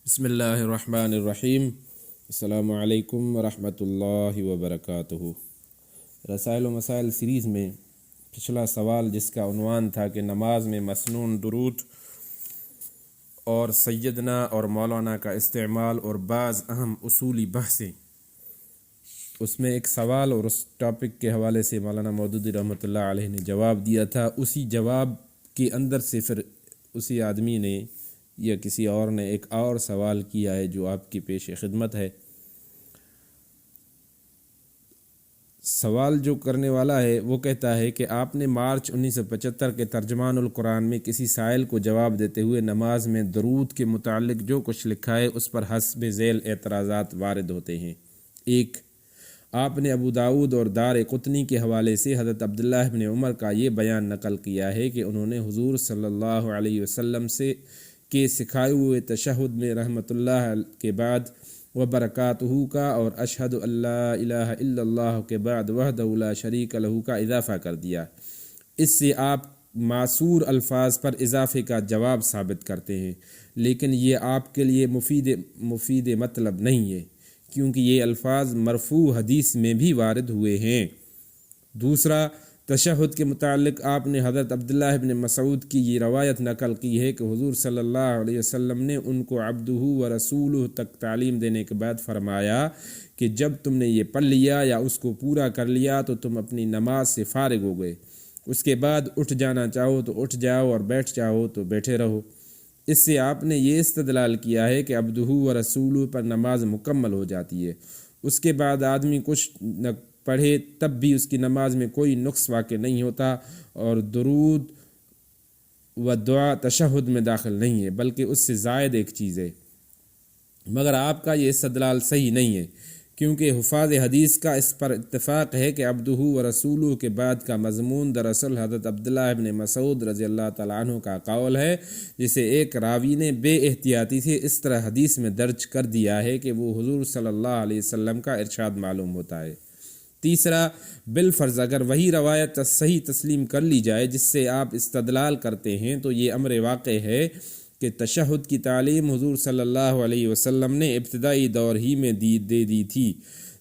بسم اللہ الرحمن الرحیم۔ السلام علیکم ورحمۃ اللہ وبرکاتہ۔ رسائل و مسائل سیریز میں پچھلا سوال، جس کا عنوان تھا کہ نماز میں مسنون درود اور سیدنا اور مولانا کا استعمال اور بعض اہم اصولی بحثیں، اس میں ایک سوال اور اس ٹاپک کے حوالے سے مولانا مودودی رحمۃ اللہ علیہ نے جواب دیا تھا۔ اسی جواب کے اندر سے پھر اسی آدمی نے یا کسی اور نے ایک اور سوال کیا ہے جو آپ کی پیش خدمت ہے۔ سوال جو کرنے والا ہے وہ کہتا ہے کہ آپ نے مارچ 1975 کے ترجمان القرآن میں کسی سائل کو جواب دیتے ہوئے نماز میں درود کے متعلق جو کچھ لکھا ہے اس پر حسب ذیل اعتراضات وارد ہوتے ہیں۔ ایک، آپ نے ابو داؤد اور دار قطنی کے حوالے سے حضرت عبداللہ ابن عمر کا یہ بیان نقل کیا ہے کہ انہوں نے حضور صلی اللہ علیہ وسلم سے کے سکھائے ہوئے تشہد میں رحمت اللہ کے بعد وبرکاتہ کا اور اشہد اللہ الہ الا اللہ کے بعد وحدہ لا شریک لہ کا اضافہ کر دیا۔ اس سے آپ معصور الفاظ پر اضافے کا جواب ثابت کرتے ہیں، لیکن یہ آپ کے لیے مفید مطلب نہیں ہے، کیونکہ یہ الفاظ مرفوع حدیث میں بھی وارد ہوئے ہیں۔ دوسرا، تشہد کے متعلق آپ نے حضرت عبداللہ ابن مسعود کی یہ روایت نقل کی ہے کہ حضور صلی اللہ علیہ وسلم نے ان کو عبدہ و رسولہ تک تعلیم دینے کے بعد فرمایا کہ جب تم نے یہ پڑھ لیا یا اس کو پورا کر لیا تو تم اپنی نماز سے فارغ ہو گئے، اس کے بعد اٹھ جانا چاہو تو اٹھ جاؤ اور بیٹھ جاؤ تو بیٹھے رہو۔ اس سے آپ نے یہ استدلال کیا ہے کہ عبدہ و رسولہ پر نماز مکمل ہو جاتی ہے، اس کے بعد آدمی کچھ نہ پڑھے تب بھی اس کی نماز میں کوئی نقص واقع نہیں ہوتا، اور درود و دعا تشہد میں داخل نہیں ہے بلکہ اس سے زائد ایک چیز ہے۔ مگر آپ کا یہ استدلال صحیح نہیں ہے، کیونکہ حفاظ حدیث کا اس پر اتفاق ہے کہ عبدہ و رسولہ کے بعد کا مضمون دراصل حضرت عبداللہ ابن مسعود رضی اللہ تعالیٰ عنہ کا قول ہے، جسے ایک راوی نے بے احتیاطی سے اس طرح حدیث میں درج کر دیا ہے کہ وہ حضور صلی اللہ علیہ وسلم کا ارشاد معلوم ہوتا ہے۔ تیسرا، بالفرض اگر وہی روایت صحیح تسلیم کر لی جائے جس سے آپ استدلال کرتے ہیں تو یہ امر واقع ہے کہ تشہد کی تعلیم حضور صلی اللہ علیہ وسلم نے ابتدائی دور ہی میں دے دی تھی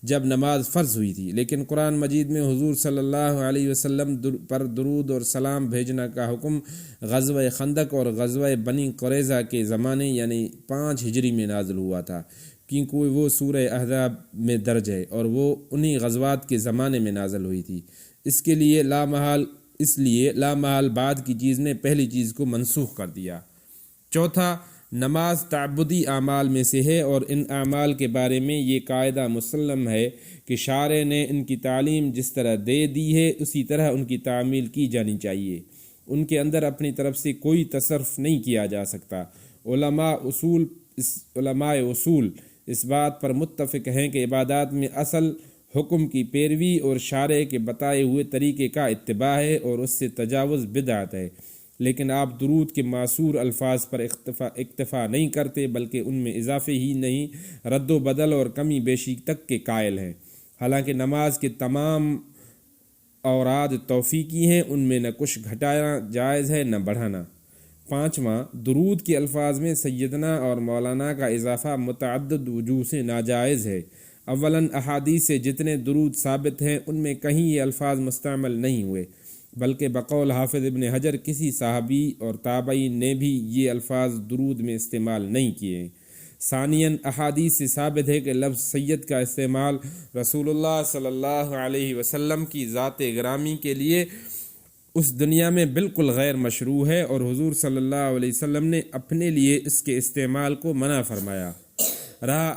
جب نماز فرض ہوئی تھی، لیکن قرآن مجید میں حضور صلی اللہ علیہ وسلم پر درود اور سلام بھیجنا کا حکم غزوہ خندق اور غزوہ بنی قریظہ کے زمانے یعنی 5 ہجری میں نازل ہوا تھا، کیونکہ وہ سورہ احزاب میں درج ہے اور وہ انہی غزوات کے زمانے میں نازل ہوئی تھی۔ اس لیے لامحال بعد کی چیز نے پہلی چیز کو منسوخ کر دیا۔ چوتھا، نماز تعبدی اعمال میں سے ہے اور ان اعمال کے بارے میں یہ قاعدہ مسلم ہے کہ شارع نے ان کی تعلیم جس طرح دے دی ہے اسی طرح ان کی تعمیل کی جانی چاہیے، ان کے اندر اپنی طرف سے کوئی تصرف نہیں کیا جا سکتا۔ علماء اصول اس بات پر متفق ہیں کہ عبادات میں اصل حکم کی پیروی اور شارع کے بتائے ہوئے طریقے کا اتباع ہے اور اس سے تجاوز بدعت ہے، لیکن آپ درود کے معصور الفاظ پر اکتفا نہیں کرتے بلکہ ان میں اضافے ہی نہیں رد و بدل اور کمی بیشی تک کے قائل ہیں، حالانکہ نماز کے تمام اوراد توفیقی ہیں، ان میں نہ کچھ گھٹانا جائز ہے نہ بڑھانا۔ پانچواں، درود کے الفاظ میں سیدنا اور مولانا کا اضافہ متعدد وجوہ سے ناجائز ہے۔ اولاً احادیث سے جتنے درود ثابت ہیں ان میں کہیں یہ الفاظ مستعمل نہیں ہوئے، بلکہ بقول حافظ ابن حجر کسی صحابی اور تابعین نے بھی یہ الفاظ درود میں استعمال نہیں کیے۔ ثانیاً، احادیث سے ثابت ہے کہ لفظ سید کا استعمال رسول اللہ صلی اللہ علیہ وسلم کی ذات گرامی کے لیے اس دنیا میں بالکل غیر مشروع ہے اور حضور صلی اللہ علیہ وسلم نے اپنے لیے اس کے استعمال کو منع فرمایا۔ رہا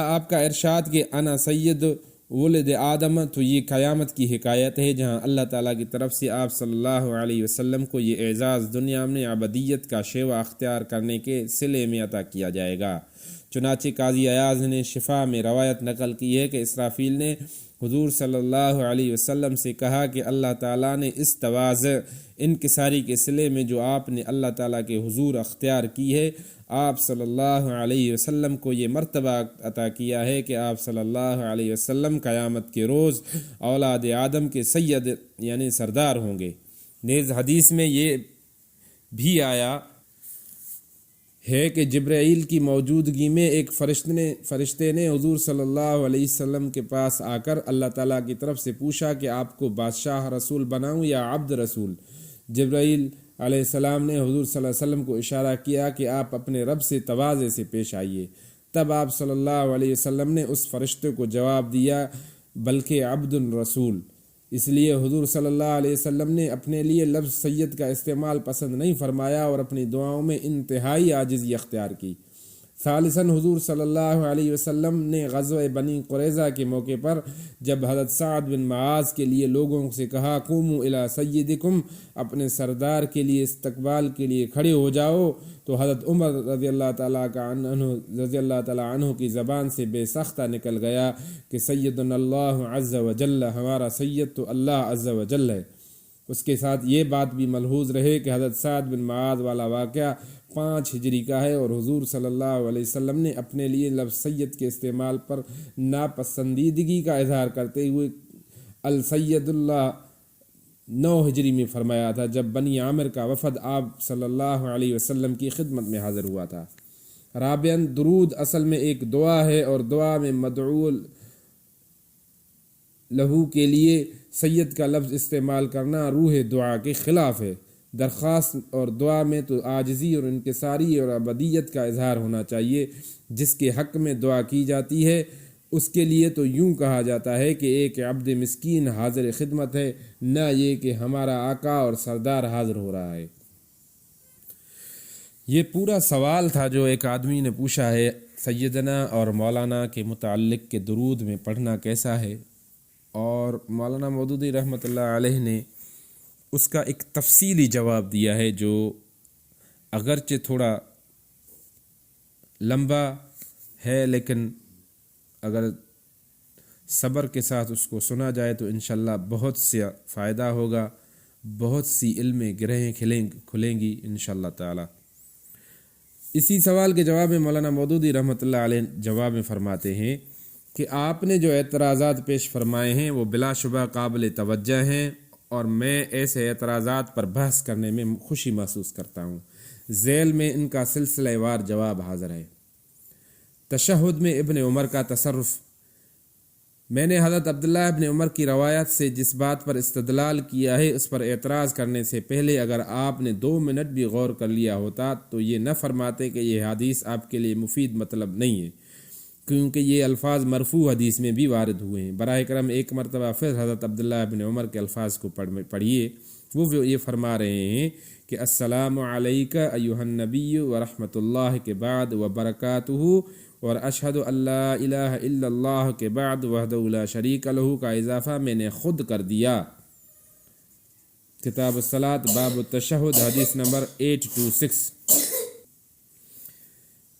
آپ کا ارشاد کہ انا سید ولد آدم، تو یہ قیامت کی حکایت ہے جہاں اللہ تعالیٰ کی طرف سے آپ صلی اللہ علیہ وسلم کو یہ اعزاز دنیا میں عبدیت کا شیوہ اختیار کرنے کے صلے میں عطا کیا جائے گا۔ چنانچہ قاضی ایاز نے شفا میں روایت نقل کی ہے کہ اسرافیل نے حضور صلی اللہ علیہ وسلم سے کہا کہ اللہ تعالیٰ نے اس تواضع انکساری کے صلے میں جو آپ نے اللہ تعالیٰ کے حضور اختیار کی ہے، آپ صلی اللہ علیہ وسلم کو یہ مرتبہ عطا کیا ہے کہ آپ صلی اللہ علیہ وسلم قیامت کے روز اولاد آدم کے سید یعنی سردار ہوں گے۔ نیز حدیث میں یہ بھی آیا ہے کہ جبرائیل کی موجودگی میں ایک فرشتے نے حضور صلی اللہ علیہ وسلم کے پاس آ کر اللہ تعالیٰ کی طرف سے پوچھا کہ آپ کو بادشاہ رسول بناؤں یا عبد رسول؟ جبرائیل علیہ السلام نے حضور صلی اللہ علیہ وسلم کو اشارہ کیا کہ آپ اپنے رب سے تواضع سے پیش آئیے۔ تب آپ صلی اللہ علیہ وسلم نے اس فرشتے کو جواب دیا، بلکہ عبد الرسول۔ اس لیے حضور صلی اللہ علیہ وسلم نے اپنے لیے لفظ سید کا استعمال پسند نہیں فرمایا اور اپنی دعاؤں میں انتہائی عاجزی اختیار کی۔ ثالثاً حضور صلی اللہ علیہ وسلم نے غزوہ بنی قریظہ کے موقع پر جب حضرت سعد بن معاذ کے لیے لوگوں سے کہا قوموا الی سیدکم، اپنے سردار کے لیے استقبال کے لیے کھڑے ہو جاؤ، تو حضرت عمر رضی اللہ تعالیٰ عنہ کی زبان سے بے سختہ نکل گیا کہ سیدنا اللہ عز و جل، ہمارا سید تو اللہ عز و جل ہے۔ اس کے ساتھ یہ بات بھی ملحوظ رہے کہ حضرت سعد بن معاذ والا واقعہ 5 ہجری کا ہے، اور حضور صلی اللہ علیہ وسلم نے اپنے لیے لفظ سید کے استعمال پر ناپسندیدگی کا اظہار کرتے ہوئے السید اللہ 9 ہجری میں فرمایا تھا، جب بنی عامر کا وفد آپ صلی اللہ علیہ وسلم کی خدمت میں حاضر ہوا تھا۔ رابعاً درود اصل میں ایک دعا ہے، اور دعا میں مدعو لہو کے لیے سید کا لفظ استعمال کرنا روح دعا کے خلاف ہے۔ درخواست اور دعا میں تو عاجزی اور انکساری اور عبدیت کا اظہار ہونا چاہیے۔ جس کے حق میں دعا کی جاتی ہے اس کے لیے تو یوں کہا جاتا ہے کہ ایک عبد مسکین حاضر خدمت ہے، نہ یہ کہ ہمارا آقا اور سردار حاضر ہو رہا ہے۔ یہ پورا سوال تھا جو ایک آدمی نے پوچھا ہے سیدنا اور مولانا کے متعلق کہ درود میں پڑھنا کیسا ہے، اور مولانا مودودی رحمۃ اللہ علیہ نے اس کا ایک تفصیلی جواب دیا ہے، جو اگرچہ تھوڑا لمبا ہے لیکن اگر صبر کے ساتھ اس کو سنا جائے تو انشاءاللہ بہت سے فائدہ ہوگا، بہت سی علم گرہیں کھلیں گی انشاءاللہ تعالی۔ اسی سوال کے جواب میں مولانا مودودی رحمۃ اللہ علیہ جواب میں فرماتے ہیں کہ آپ نے جو اعتراضات پیش فرمائے ہیں وہ بلا شبہ قابل توجہ ہیں، اور میں ایسے اعتراضات پر بحث کرنے میں خوشی محسوس کرتا ہوں۔ ذیل میں ان کا سلسلہ وار جواب حاضر ہے۔ تشہد میں ابن عمر کا تصرف۔ میں نے حضرت عبداللہ ابن عمر کی روایت سے جس بات پر استدلال کیا ہے اس پر اعتراض کرنے سے پہلے اگر آپ نے 2 منٹ بھی غور کر لیا ہوتا تو یہ نہ فرماتے کہ یہ حدیث آپ کے لیے مفید مطلب نہیں ہے، کیونکہ یہ الفاظ مرفوع حدیث میں بھی وارد ہوئے ہیں۔ براہ کرم ایک مرتبہ پھر حضرت عبداللہ ابن عمر کے الفاظ کو پڑھیے۔ وہ یہ فرما رہے ہیں کہ السلام علیک ایھا النبی ورحمۃ اللہ کے بعد وبرکاتہ، اور اشہد ان لا الہ الا اللہ کے بعد وحدہ لا شریک لہ کا اضافہ میں نے خود کر دیا۔ کتاب الصلاۃ باب التشہد حدیث نمبر 826۔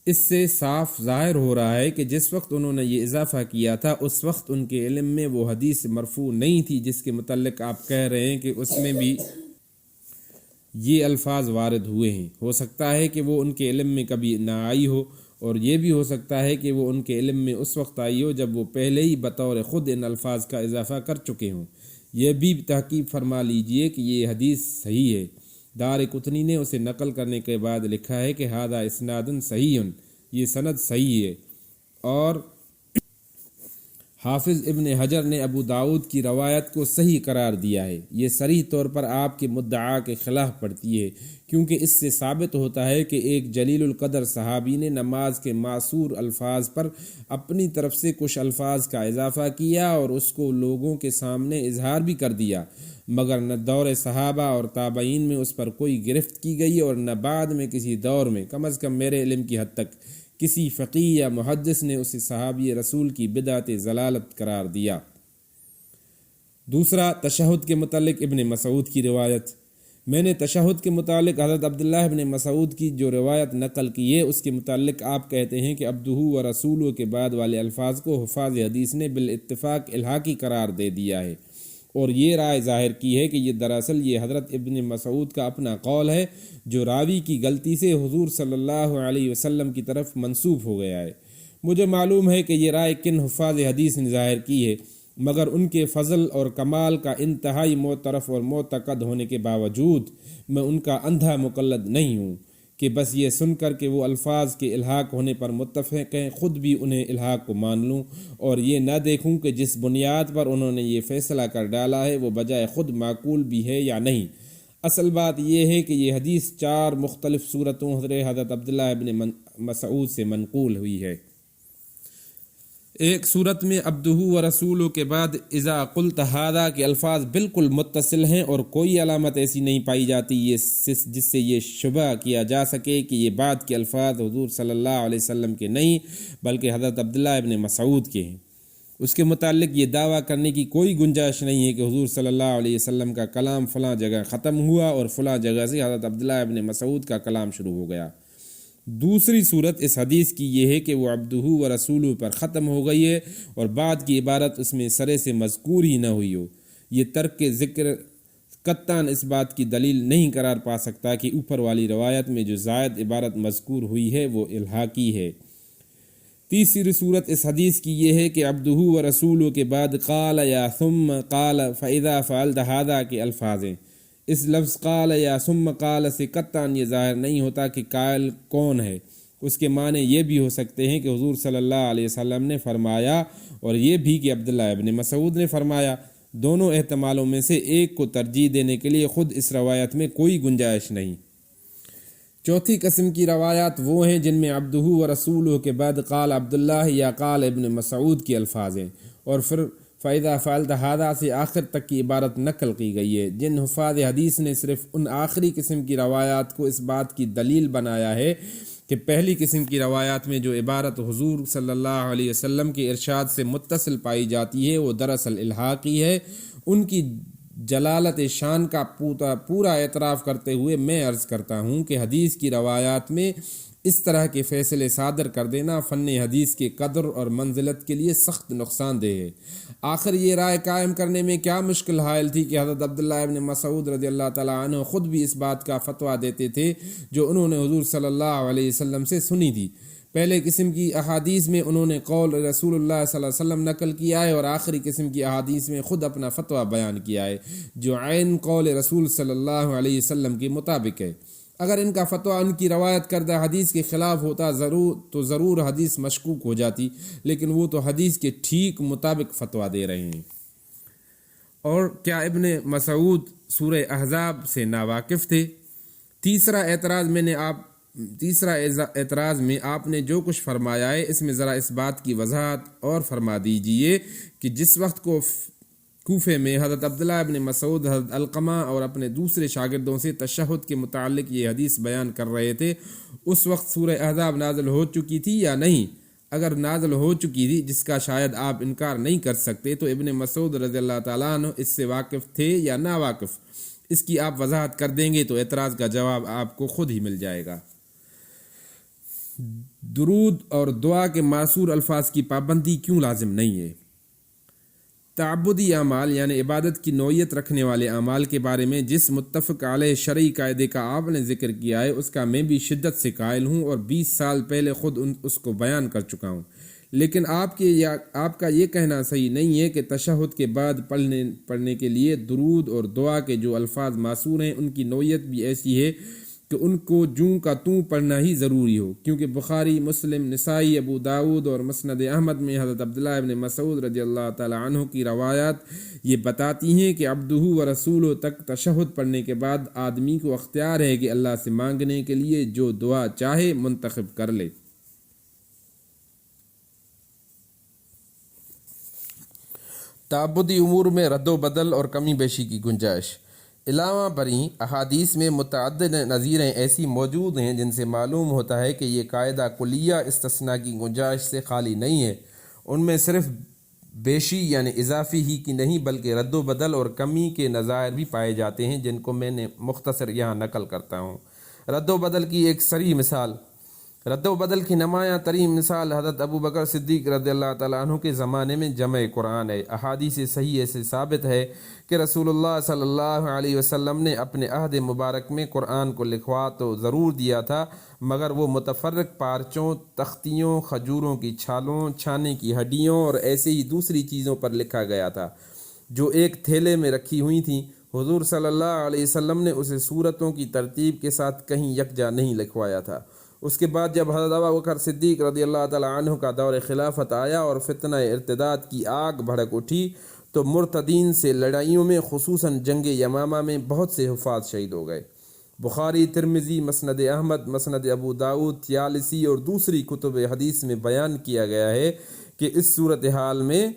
اس سے صاف ظاہر ہو رہا ہے کہ جس وقت انہوں نے یہ اضافہ کیا تھا اس وقت ان کے علم میں وہ حدیث مرفوع نہیں تھی جس کے متعلق آپ کہہ رہے ہیں کہ اس میں بھی یہ الفاظ وارد ہوئے ہیں۔ ہو سکتا ہے کہ وہ ان کے علم میں کبھی نہ آئی ہو، اور یہ بھی ہو سکتا ہے کہ وہ ان کے علم میں اس وقت آئی ہو جب وہ پہلے ہی بطور خود ان الفاظ کا اضافہ کر چکے ہوں۔ یہ بھی تحقیق فرما لیجئے کہ یہ حدیث صحیح ہے۔ دارقطنی نے اسے نقل کرنے کے بعد لکھا ہے کہ ھذا اسناد صحیح، یہ سند صحیح ہے، اور حافظ ابن حجر نے ابو داؤد کی روایت کو صحیح قرار دیا ہے۔ یہ صریح طور پر آپ کے مدعا کے خلاف پڑتی ہے، کیونکہ اس سے ثابت ہوتا ہے کہ ایک جلیل القدر صحابی نے نماز کے معصور الفاظ پر اپنی طرف سے کچھ الفاظ کا اضافہ کیا اور اس کو لوگوں کے سامنے اظہار بھی کر دیا، مگر نہ دور صحابہ اور تابعین میں اس پر کوئی گرفت کی گئی، اور نہ بعد میں کسی دور میں، کم از کم میرے علم کی حد تک، کسی فقیہ یا محدث نے اسے صحابی رسول کی بدعت ضلالت قرار دیا۔ دوسرا، تشہد کے متعلق ابن مسعود کی روایت۔ میں نے تشہد کے متعلق حضرت عبداللہ ابن مسعود کی جو روایت نقل کی ہے اس کے متعلق آپ کہتے ہیں کہ عبدہ و رسولہ کے بعد والے الفاظ کو حفاظ حدیث نے بالاتفاق الحاقی قرار دے دیا ہے، اور یہ رائے ظاہر کی ہے کہ یہ دراصل یہ حضرت ابن مسعود کا اپنا قول ہے جو راوی کی غلطی سے حضور صلی اللہ علیہ وسلم کی طرف منسوب ہو گیا ہے۔ مجھے معلوم ہے کہ یہ رائے کن حفاظ حدیث نے ظاہر کی ہے، مگر ان کے فضل اور کمال کا انتہائی معترف اور معتقد ہونے کے باوجود میں ان کا اندھا مقلد نہیں ہوں، کہ بس یہ سن کر کہ وہ الفاظ کے الحاق ہونے پر متفق ہیں خود بھی انہیں الحاق کو مان لوں اور یہ نہ دیکھوں کہ جس بنیاد پر انہوں نے یہ فیصلہ کر ڈالا ہے وہ بجائے خود معقول بھی ہے یا نہیں۔ اصل بات یہ ہے کہ یہ حدیث 4 مختلف صورتوں حضرت عبداللہ ابن مسعود سے منقول ہوئی ہے۔ ایک صورت میں عبدہ و رسولہ کے بعد اذا قلت ھذا کے الفاظ بالکل متصل ہیں اور کوئی علامت ایسی نہیں پائی جاتی جس سے یہ شبہ کیا جا سکے کہ یہ بعد کے الفاظ حضور صلی اللہ علیہ وسلم کے نہیں بلکہ حضرت عبداللہ ابن مسعود کے ہیں۔ اس کے متعلق یہ دعویٰ کرنے کی کوئی گنجائش نہیں ہے کہ حضور صلی اللہ علیہ وسلم کا کلام فلاں جگہ ختم ہوا اور فلاں جگہ سے حضرت عبداللہ ابن مسعود کا کلام شروع ہو گیا۔ دوسری صورت اس حدیث کی یہ ہے کہ وہ عبدہ و رسولہ پر ختم ہو گئی ہے اور بعد کی عبارت اس میں سرے سے مذکور ہی نہ ہوئی ہو۔ یہ ترک ذکر قطعاً اس بات کی دلیل نہیں قرار پا سکتا کہ اوپر والی روایت میں جو زائد عبارت مذکور ہوئی ہے وہ الحاقی ہے۔ تیسری صورت اس حدیث کی یہ ہے کہ عبدہ و رسولہ کے بعد قال یا ثم قال فاذا فعلت ھذا کے الفاظ ہیں۔ اس لفظ قال یا ثم قال سے قطعاً یہ ظاہر نہیں ہوتا کہ قائل کون ہے۔ اس کے معنی یہ بھی ہو سکتے ہیں کہ حضور صلی اللہ علیہ وسلم نے فرمایا اور یہ بھی کہ عبداللہ ابن مسعود نے فرمایا۔ دونوں احتمالوں میں سے ایک کو ترجیح دینے کے لیے خود اس روایت میں کوئی گنجائش نہیں۔ چوتھی قسم کی روایات وہ ہیں جن میں عبدہ و رسولہ کے بعد قال عبداللہ یا قال ابن مسعود کے الفاظ ہیں اور پھر فَإِذَا فَعَلْتَ ھَذَا سے آخر تک کی عبارت نقل کی گئی ہے۔ جن حفاظ حدیث نے صرف ان آخری قسم کی روایات کو اس بات کی دلیل بنایا ہے کہ پہلی قسم کی روایات میں جو عبارت حضور صلی اللہ علیہ وسلم کے ارشاد سے متصل پائی جاتی ہے وہ دراصل الحاقی ہے، ان کی جلالت شان کا پورا اعتراف کرتے ہوئے میں عرض کرتا ہوں کہ حدیث کی روایات میں اس طرح کے فیصلے صادر کر دینا فن حدیث کے قدر اور منزلت کے لیے سخت نقصان دہ ہے۔ آخر یہ رائے قائم کرنے میں کیا مشکل حائل تھی کہ حضرت عبداللہ ابن مسعود رضی اللہ تعالیٰ عنہ خود بھی اس بات کا فتویٰ دیتے تھے جو انہوں نے حضور صلی اللہ علیہ وسلم سے سنی تھی۔ پہلے قسم کی احادیث میں انہوں نے قول رسول اللہ صلی اللہ علیہ وسلم نقل کیا ہے اور آخری قسم کی احادیث میں خود اپنا فتویٰ بیان کیا ہے جو عین قول رسول صلی اللہ علیہ وسلم کے مطابق ہے۔ اگر ان کا فتویٰ ان کی روایت کردہ حدیث کے خلاف ہوتا ضرور حدیث مشکوک ہو جاتی، لیکن وہ تو حدیث کے ٹھیک مطابق فتویٰ دے رہے ہیں۔ اور کیا ابن مسعود سورہ احزاب سے ناواقف تھے؟ تیسرا اعتراض میں آپ نے جو کچھ فرمایا ہے اس میں ذرا اس بات کی وضاحت اور فرما دیجئے کہ جس وقت کو کوفے میں حضرت عبداللہ ابن مسعود حضرت علقمہ اور اپنے دوسرے شاگردوں سے تشہد کے متعلق یہ حدیث بیان کر رہے تھے اس وقت سورہ احزاب نازل ہو چکی تھی یا نہیں؟ اگر نازل ہو چکی تھی، جس کا شاید آپ انکار نہیں کر سکتے، تو ابن مسعود رضی اللہ تعالیٰ عنہ اس سے واقف تھے یا نا واقف؟ اس کی آپ وضاحت کر دیں گے تو اعتراض کا جواب آپ کو خود ہی مل جائے گا۔ درود اور دعا کے معصور الفاظ کی پابندی کیوں لازم نہیں ہے؟ تعبدی اعمال یعنی عبادت کی نوعیت رکھنے والے اعمال کے بارے میں جس متفق علیہ شرعی قاعدے کا آپ نے ذکر کیا ہے اس کا میں بھی شدت سے قائل ہوں اور 20 سال پہلے خود اس کو بیان کر چکا ہوں، لیکن آپ کا یہ کہنا صحیح نہیں ہے کہ تشہد کے بعد پڑھنے کے لیے درود اور دعا کے جو الفاظ معصور ہیں ان کی نوعیت بھی ایسی ہے کہ ان کو جوں کا توں پڑھنا ہی ضروری ہو، کیونکہ بخاری، مسلم، نسائی، ابو داود اور مسند احمد میں حضرت عبداللہ ابن مسعود رضی اللہ تعالیٰ عنہ کی روایات یہ بتاتی ہیں کہ عبدہ و رسولہ تک تشہد پڑھنے کے بعد آدمی کو اختیار ہے کہ اللہ سے مانگنے کے لیے جو دعا چاہے منتخب کر لے۔ تعبدی امور میں رد و بدل اور کمی بیشی کی گنجائش۔ علاوہ بری احادیث میں متعدد نظیریں ایسی موجود ہیں جن سے معلوم ہوتا ہے کہ یہ قاعدہ کلیہ استثناء کی گنجائش سے خالی نہیں ہے۔ ان میں صرف بیشی یعنی اضافی ہی کی نہیں بلکہ رد و بدل اور کمی کے نظائر بھی پائے جاتے ہیں جن کو میں نے مختصر یہاں نقل کرتا ہوں۔ رد و بدل کی ایک سری مثال، رد و بدل کی نمایاں ترین مثال حضرت ابو بکر صدیق رضی اللہ تعالیٰ عنہ کے زمانے میں جمع قرآن ہے۔ احادیث صحیح سے ثابت ہے کہ رسول اللہ صلی اللہ علیہ وسلم نے اپنے عہد مبارک میں قرآن کو لکھوا تو ضرور دیا تھا، مگر وہ متفرق پارچوں، تختیوں، کھجوروں کی چھالوں، چھانے کی ہڈیوں اور ایسے ہی دوسری چیزوں پر لکھا گیا تھا جو ایک تھیلے میں رکھی ہوئی تھیں۔ حضور صلی اللہ علیہ وسلم نے اسے سورتوں کی ترتیب کے ساتھ کہیں یکجا نہیں لکھوایا تھا۔ اس کے بعد جب حضرت ابوبکر صدیق رضی اللہ تعالیٰ عنہ کا دور خلافت آیا اور فتنہ ارتداد کی آگ بھڑک اٹھی تو مرتدین سے لڑائیوں میں خصوصاً جنگ یمامہ میں بہت سے حفاظ شہید ہو گئے۔ بخاری، ترمذی، مسند احمد، مسند ابو داؤد، طیالسی اور دوسری کتب حدیث میں بیان کیا گیا ہے کہ اس صورتحال میں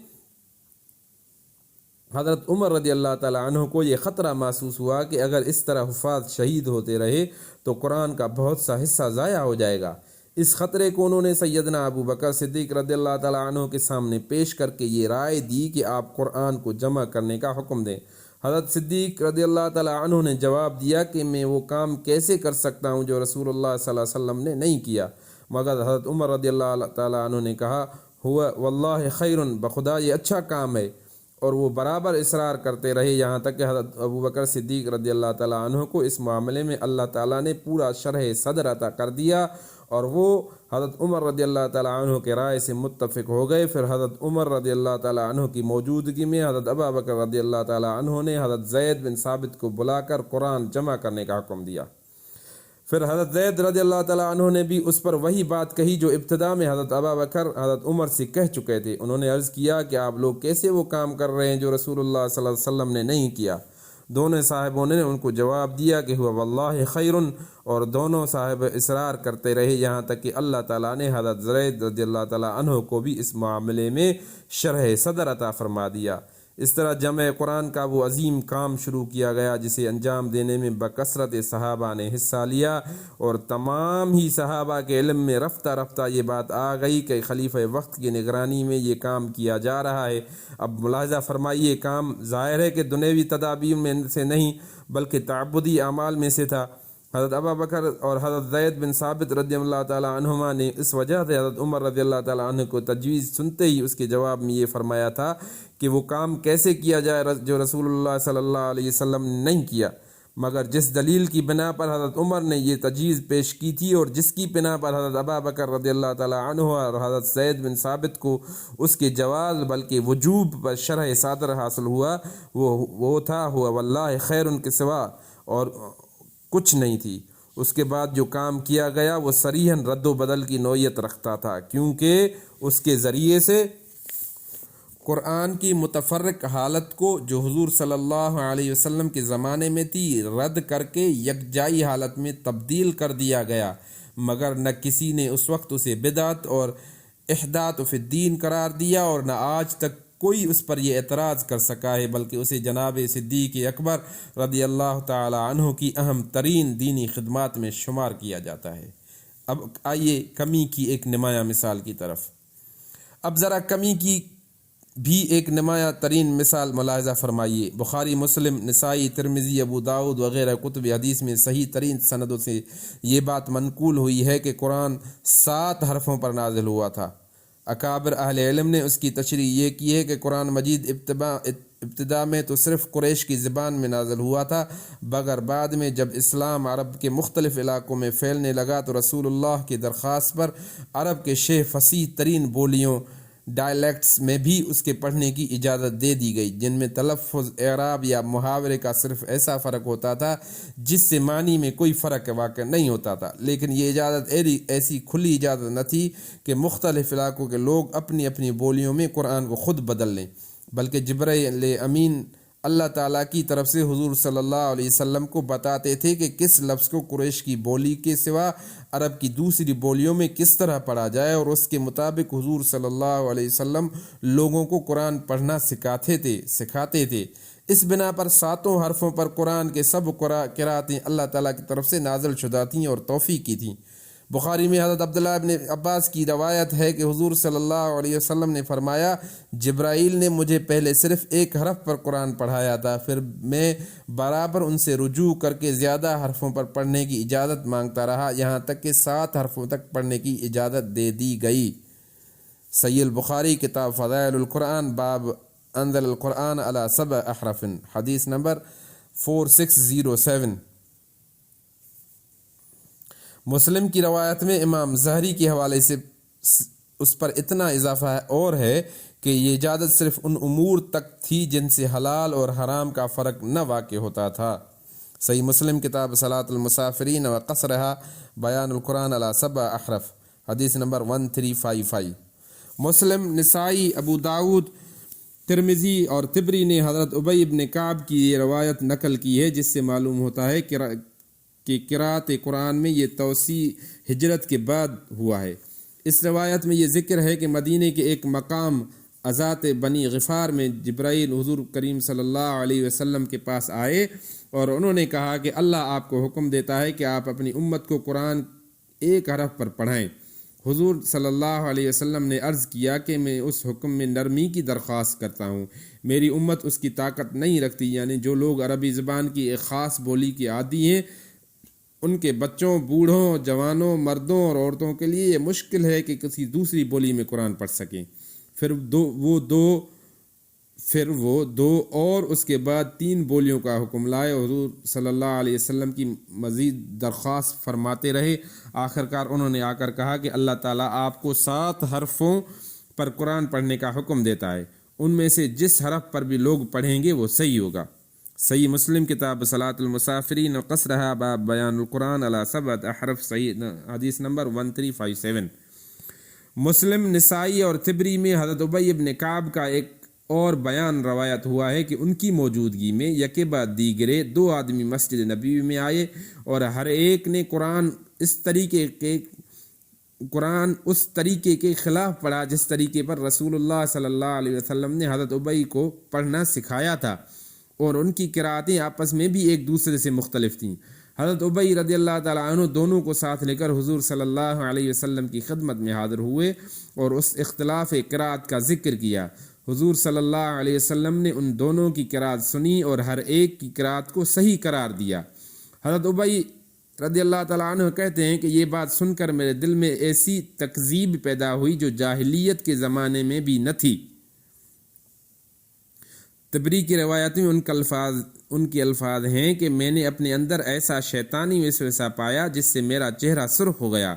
حضرت عمر رضی اللہ تعالیٰ عنہ کو یہ خطرہ محسوس ہوا کہ اگر اس طرح حفاظ شہید ہوتے رہے تو قرآن کا بہت سا حصہ ضائع ہو جائے گا۔ اس خطرے کو انہوں نے سیدنا ابو بکر صدیق رضی اللہ تعالیٰ عنہ کے سامنے پیش کر کے یہ رائے دی کہ آپ قرآن کو جمع کرنے کا حکم دیں۔ حضرت صدیق رضی اللہ تعالیٰ عنہ نے جواب دیا کہ میں وہ کام کیسے کر سکتا ہوں جو رسول اللہ صلی اللہ علیہ وسلم نے نہیں کیا، مگر حضرت عمر رضی اللہ تعالیٰ عنہ نے کہا ہوا واللہ خیر، بخدا یہ اچھا کام ہے، اور وہ برابر اصرار کرتے رہے یہاں تک کہ حضرت ابوبکر صدیق رضی اللہ تعالیٰ عنہ کو اس معاملے میں اللہ تعالیٰ نے پورا شرح صدر عطا کر دیا اور وہ حضرت عمر رضی اللہ تعالیٰ عنہ کے رائے سے متفق ہو گئے۔ پھر حضرت عمر رضی اللہ تعالیٰ عنہ کی موجودگی میں حضرت ابوبکر رضی اللہ تعالیٰ عنہ نے حضرت زید بن ثابت کو بلا کر قرآن جمع کرنے کا حکم دیا۔ پھر حضرت زید رضی اللہ تعالیٰ عنہ نے بھی اس پر وہی بات کہی جو ابتدا میں حضرت ابوبکر حضرت عمر سے کہہ چکے تھے۔ انہوں نے عرض کیا کہ آپ لوگ کیسے وہ کام کر رہے ہیں جو رسول اللہ صلی اللہ علیہ وسلم نے نہیں کیا؟ دونوں صاحبوں نے ان کو جواب دیا کہ ہوا واللہ خیر، اور دونوں صاحب اصرار کرتے رہے یہاں تک کہ اللہ تعالیٰ نے حضرت زید رضی اللہ تعالیٰ عنہ کو بھی اس معاملے میں شرح صدر عطا فرما دیا۔ اس طرح جمع قرآن کا وہ عظیم کام شروع کیا گیا جسے انجام دینے میں بکثرت صحابہ نے حصہ لیا، اور تمام ہی صحابہ کے علم میں رفتہ رفتہ یہ بات آ گئی کہ خلیفہ وقت کی نگرانی میں یہ کام کیا جا رہا ہے۔ اب ملاحظہ فرمائیے، کام ظاہر ہے کہ دنیوی تدابیر میں سے نہیں بلکہ تعبدی اعمال میں سے تھا۔ حضرت ابوبکر اور حضرت زید بن ثابت رضی اللہ تعالیٰ عنہما نے اس وجہ سے حضرت عمر رضی اللہ تعالیٰ عنہ کو تجویز سنتے ہی اس کے جواب میں یہ فرمایا تھا کہ وہ کام کیسے کیا جائے جو رسول اللہ صلی اللہ علیہ وسلم نے نہیں کیا، مگر جس دلیل کی بنا پر حضرت عمر نے یہ تجویز پیش کی تھی اور جس کی بنا پر حضرت ابوبکر رضی اللہ تعالیٰ عنہ اور حضرت زید بن ثابت کو اس کے جواز بلکہ وجوب پر شرح صادر حاصل ہوا، وہ تھا ہوا واللہ خیر کے سوا اور کچھ نہیں تھی۔ اس کے بعد جو کام کیا گیا وہ صریحاً رد و بدل کی نوعیت رکھتا تھا، کیونکہ اس کے ذریعے سے قرآن کی متفرق حالت کو جو حضور صلی اللہ علیہ وسلم کے زمانے میں تھی رد کر کے یکجائی حالت میں تبدیل کر دیا گیا، مگر نہ کسی نے اس وقت اسے بدعت اور احداث فی الدین قرار دیا اور نہ آج تک کوئی اس پر یہ اعتراض کر سکا ہے، بلکہ اسے جناب صدیق اکبر رضی اللہ تعالی عنہ کی اہم ترین دینی خدمات میں شمار کیا جاتا ہے۔ اب آئیے کمی کی ایک نمایاں مثال کی طرف۔ اب ذرا کمی کی بھی ایک نمایاں ترین مثال ملاحظہ فرمائیے۔ بخاری، مسلم، نسائی، ترمذی، ابو داؤد وغیرہ کتب حدیث میں صحیح ترین سندوں سے یہ بات منقول ہوئی ہے کہ قرآن 7 حرفوں پر نازل ہوا تھا۔ اکابر اہل علم نے اس کی تشریح یہ کی ہے کہ قرآن مجید ابتدا میں تو صرف قریش کی زبان میں نازل ہوا تھا، مگر بعد میں جب اسلام عرب کے مختلف علاقوں میں پھیلنے لگا تو رسول اللہ کی درخواست پر عرب کے شہ فصیح ترین بولیوں ڈائلیکٹس میں بھی اس کے پڑھنے کی اجازت دے دی گئی، جن میں تلفظ، اعراب یا محاورے کا صرف ایسا فرق ہوتا تھا جس سے معنی میں کوئی فرق واقع نہیں ہوتا تھا، لیکن یہ اجازت ایسی کھلی اجازت نہ تھی کہ مختلف علاقوں کے لوگ اپنی اپنی بولیوں میں قرآن کو خود بدل لیں، بلکہ جبرائیل امین اللہ تعالیٰ کی طرف سے حضور صلی اللہ علیہ وسلم کو بتاتے تھے کہ کس لفظ کو قریش کی بولی کے سوا عرب کی دوسری بولیوں میں کس طرح پڑھا جائے، اور اس کے مطابق حضور صلی اللہ علیہ وسلم لوگوں کو قرآن پڑھنا سکھاتے تھے۔ اس بنا پر 7 حرفوں پر قرآن کے سب قراتیں اللہ تعالیٰ کی طرف سے نازل شدہ تھیں اور توفیق کی تھیں۔ بخاری میں حضرت عبداللہ ابن عباس کی روایت ہے کہ حضور صلی اللہ علیہ وسلم نے فرمایا، جبرائیل نے مجھے پہلے صرف 1 حرف پر قرآن پڑھایا تھا، پھر میں برابر ان سے رجوع کر کے زیادہ حرفوں پر پڑھنے کی اجازت مانگتا رہا، یہاں تک کہ 7 حرفوں تک پڑھنے کی اجازت دے دی گئی۔ صحیح البخاری کتاب فضائل القرآن، باب انزل القرآن علی 7 احرف، حدیث نمبر 4607۔ مسلم کی روایت میں امام زہری کے حوالے سے اس پر اتنا اضافہ اور ہے کہ یہ اجازت صرف ان امور تک تھی جن سے حلال اور حرام کا فرق نہ واقع ہوتا تھا۔ صحیح مسلم کتاب صلاۃ المسافرین و قصرہا بیان القرآن علی 7 احرف، حدیث نمبر 1355۔ مسلم، نسائی، ابو داود، ترمذی اور طبری نے حضرت ابی بن کعب کی یہ روایت نقل کی ہے، جس سے معلوم ہوتا ہے کہ قراءت قرآن میں یہ توسیع ہجرت کے بعد ہوا ہے۔ اس روایت میں یہ ذکر ہے کہ مدینہ کے ایک مقام ازات بنی غفار میں جبرائیل حضور کریم صلی اللہ علیہ وسلم کے پاس آئے اور انہوں نے کہا کہ اللہ آپ کو حکم دیتا ہے کہ آپ اپنی امت کو قرآن ایک حرف پر پڑھائیں۔ حضور صلی اللہ علیہ وسلم نے عرض کیا کہ میں اس حکم میں نرمی کی درخواست کرتا ہوں، میری امت اس کی طاقت نہیں رکھتی، یعنی جو لوگ عربی زبان کی ایک خاص بولی کے عادی ہیں ان کے بچوں، بوڑھوں، جوانوں، مردوں اور عورتوں کے لیے یہ مشکل ہے کہ کسی دوسری بولی میں قرآن پڑھ سکیں۔ پھر وہ دو اور اس کے بعد 3 بولیوں کا حکم لائے۔ حضور صلی اللہ علیہ وسلم کی مزید درخواست فرماتے رہے، آخرکار انہوں نے آ کر کہا کہ اللہ تعالیٰ آپ کو 7 حرفوں پر قرآن پڑھنے کا حکم دیتا ہے، ان میں سے جس حرف پر بھی لوگ پڑھیں گے وہ صحیح ہوگا۔ صحیح مسلم کتاب صلاۃ المسافرین و قصرہا باب بیان القرآن علی 7 احرف، صحیح حدیث نمبر 1357۔ مسلم، نسائی اور طبری میں حضرت ابی بن کعب کا ایک اور بیان روایت ہوا ہے کہ ان کی موجودگی میں یکے بعد دیگرے 2 آدمی مسجد نبوی میں آئے اور ہر ایک نے قرآن اس طریقے کے خلاف پڑھا جس طریقے پر رسول اللہ صلی اللہ علیہ وسلم نے حضرت ابی کو پڑھنا سکھایا تھا، اور ان کی قرأتیں آپس میں بھی ایک دوسرے سے مختلف تھیں۔ حضرت ابی رضی اللہ تعالیٰ عنہ دونوں کو ساتھ لے کر حضور صلی اللہ علیہ وسلم کی خدمت میں حاضر ہوئے اور اس اختلاف قرأت کا ذکر کیا۔ حضور صلی اللہ علیہ وسلم نے ان دونوں کی قرأت سنی اور ہر ایک کی قرأت کو صحیح قرار دیا۔ حضرت ابی رضی اللہ تعالیٰ عنہ کہتے ہیں کہ یہ بات سن کر میرے دل میں ایسی تکذیب پیدا ہوئی جو جاہلیت کے زمانے میں بھی نہ تھی۔ طبری کی روایت میں ان کے الفاظ ہیں کہ میں نے اپنے اندر ایسا شیطانی وسوسہ پایا جس سے میرا چہرہ سرخ ہو گیا۔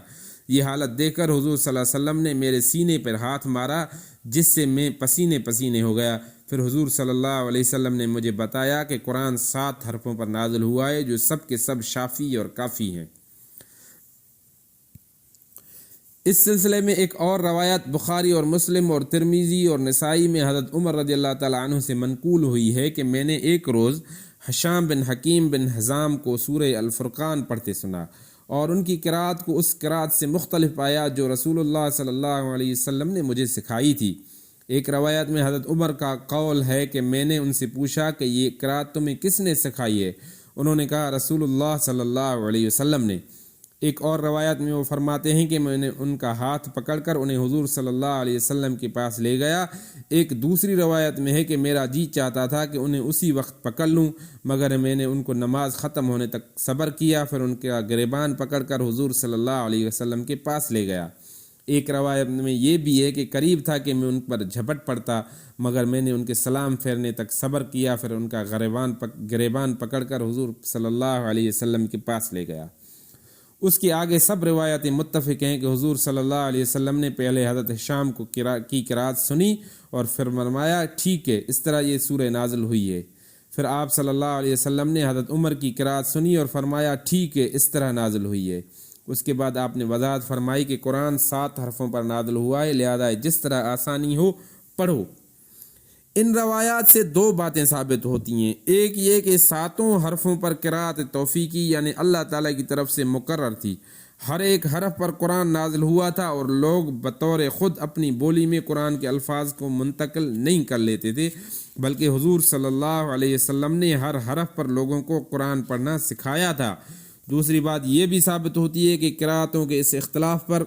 یہ حالت دیکھ کر حضور صلی اللہ علیہ وسلم نے میرے سینے پر ہاتھ مارا جس سے میں پسینے ہو گیا۔ پھر حضور صلی اللہ علیہ وسلم نے مجھے بتایا کہ قرآن 7 حرفوں پر نازل ہوا ہے جو سب کے سب شافی اور کافی ہیں۔ اس سلسلے میں ایک اور روایت بخاری اور مسلم اور ترمذی اور نسائی میں حضرت عمر رضی اللہ تعالیٰ عنہ سے منقول ہوئی ہے کہ میں نے ایک روز ہشام بن حکیم بن حزام کو سورہ الفرقان پڑھتے سنا اور ان کی قرأت کو اس قرأت سے مختلف پایا جو رسول اللہ صلی اللہ علیہ وسلم نے مجھے سکھائی تھی۔ ایک روایت میں حضرت عمر کا قول ہے کہ میں نے ان سے پوچھا کہ یہ قرأت تمہیں کس نے سکھائی ہے؟ انہوں نے کہا رسول اللہ صلی اللہ علیہ وسلم نے۔ ایک اور روایت میں وہ فرماتے ہیں کہ میں نے ان کا ہاتھ پکڑ کر انہیں حضور صلی اللہ علیہ وسلم کے پاس لے گیا۔ ایک دوسری روایت میں ہے کہ میرا جی چاہتا تھا کہ انہیں اسی وقت پکڑ لوں، مگر میں نے ان کو نماز ختم ہونے تک صبر کیا، پھر ان کا گریبان پکڑ کر حضور صلی اللہ علیہ وسلم کے پاس لے گیا۔ ایک روایت میں یہ بھی ہے کہ قریب تھا کہ میں ان پر جھپٹ پڑتا، مگر میں نے ان کے سلام پھیرنے تک صبر کیا، پھر ان کا گریبان پکڑ کر حضور صلی اللہ علیہ وسلم کے پاس لے گیا۔ اس کے آگے سب روایتیں متفق ہیں کہ حضور صلی اللہ علیہ وسلم نے پہلے حضرت ہشام کی قرأت سنی اور پھر فرمایا ٹھیک ہے، اس طرح یہ سورہ نازل ہوئی ہے۔ پھر آپ صلی اللہ علیہ وسلم نے حضرت عمر کی قرأت سنی اور فرمایا ٹھیک ہے، اس طرح نازل ہوئی ہے۔ اس کے بعد آپ نے وضاحت فرمائی کہ قرآن 7 حرفوں پر نازل ہوا ہے، لہذا جس طرح آسانی ہو پڑھو۔ ان روایات سے 2 باتیں ثابت ہوتی ہیں۔ ایک یہ کہ 7 حرفوں پر قرأت توفیقی یعنی اللہ تعالیٰ کی طرف سے مقرر تھی، ہر ایک حرف پر قرآن نازل ہوا تھا اور لوگ بطور خود اپنی بولی میں قرآن کے الفاظ کو منتقل نہیں کر لیتے تھے، بلکہ حضور صلی اللہ علیہ وسلم نے ہر حرف پر لوگوں کو قرآن پڑھنا سکھایا تھا۔ دوسری بات یہ بھی ثابت ہوتی ہے کہ قرأتوں کے اس اختلاف پر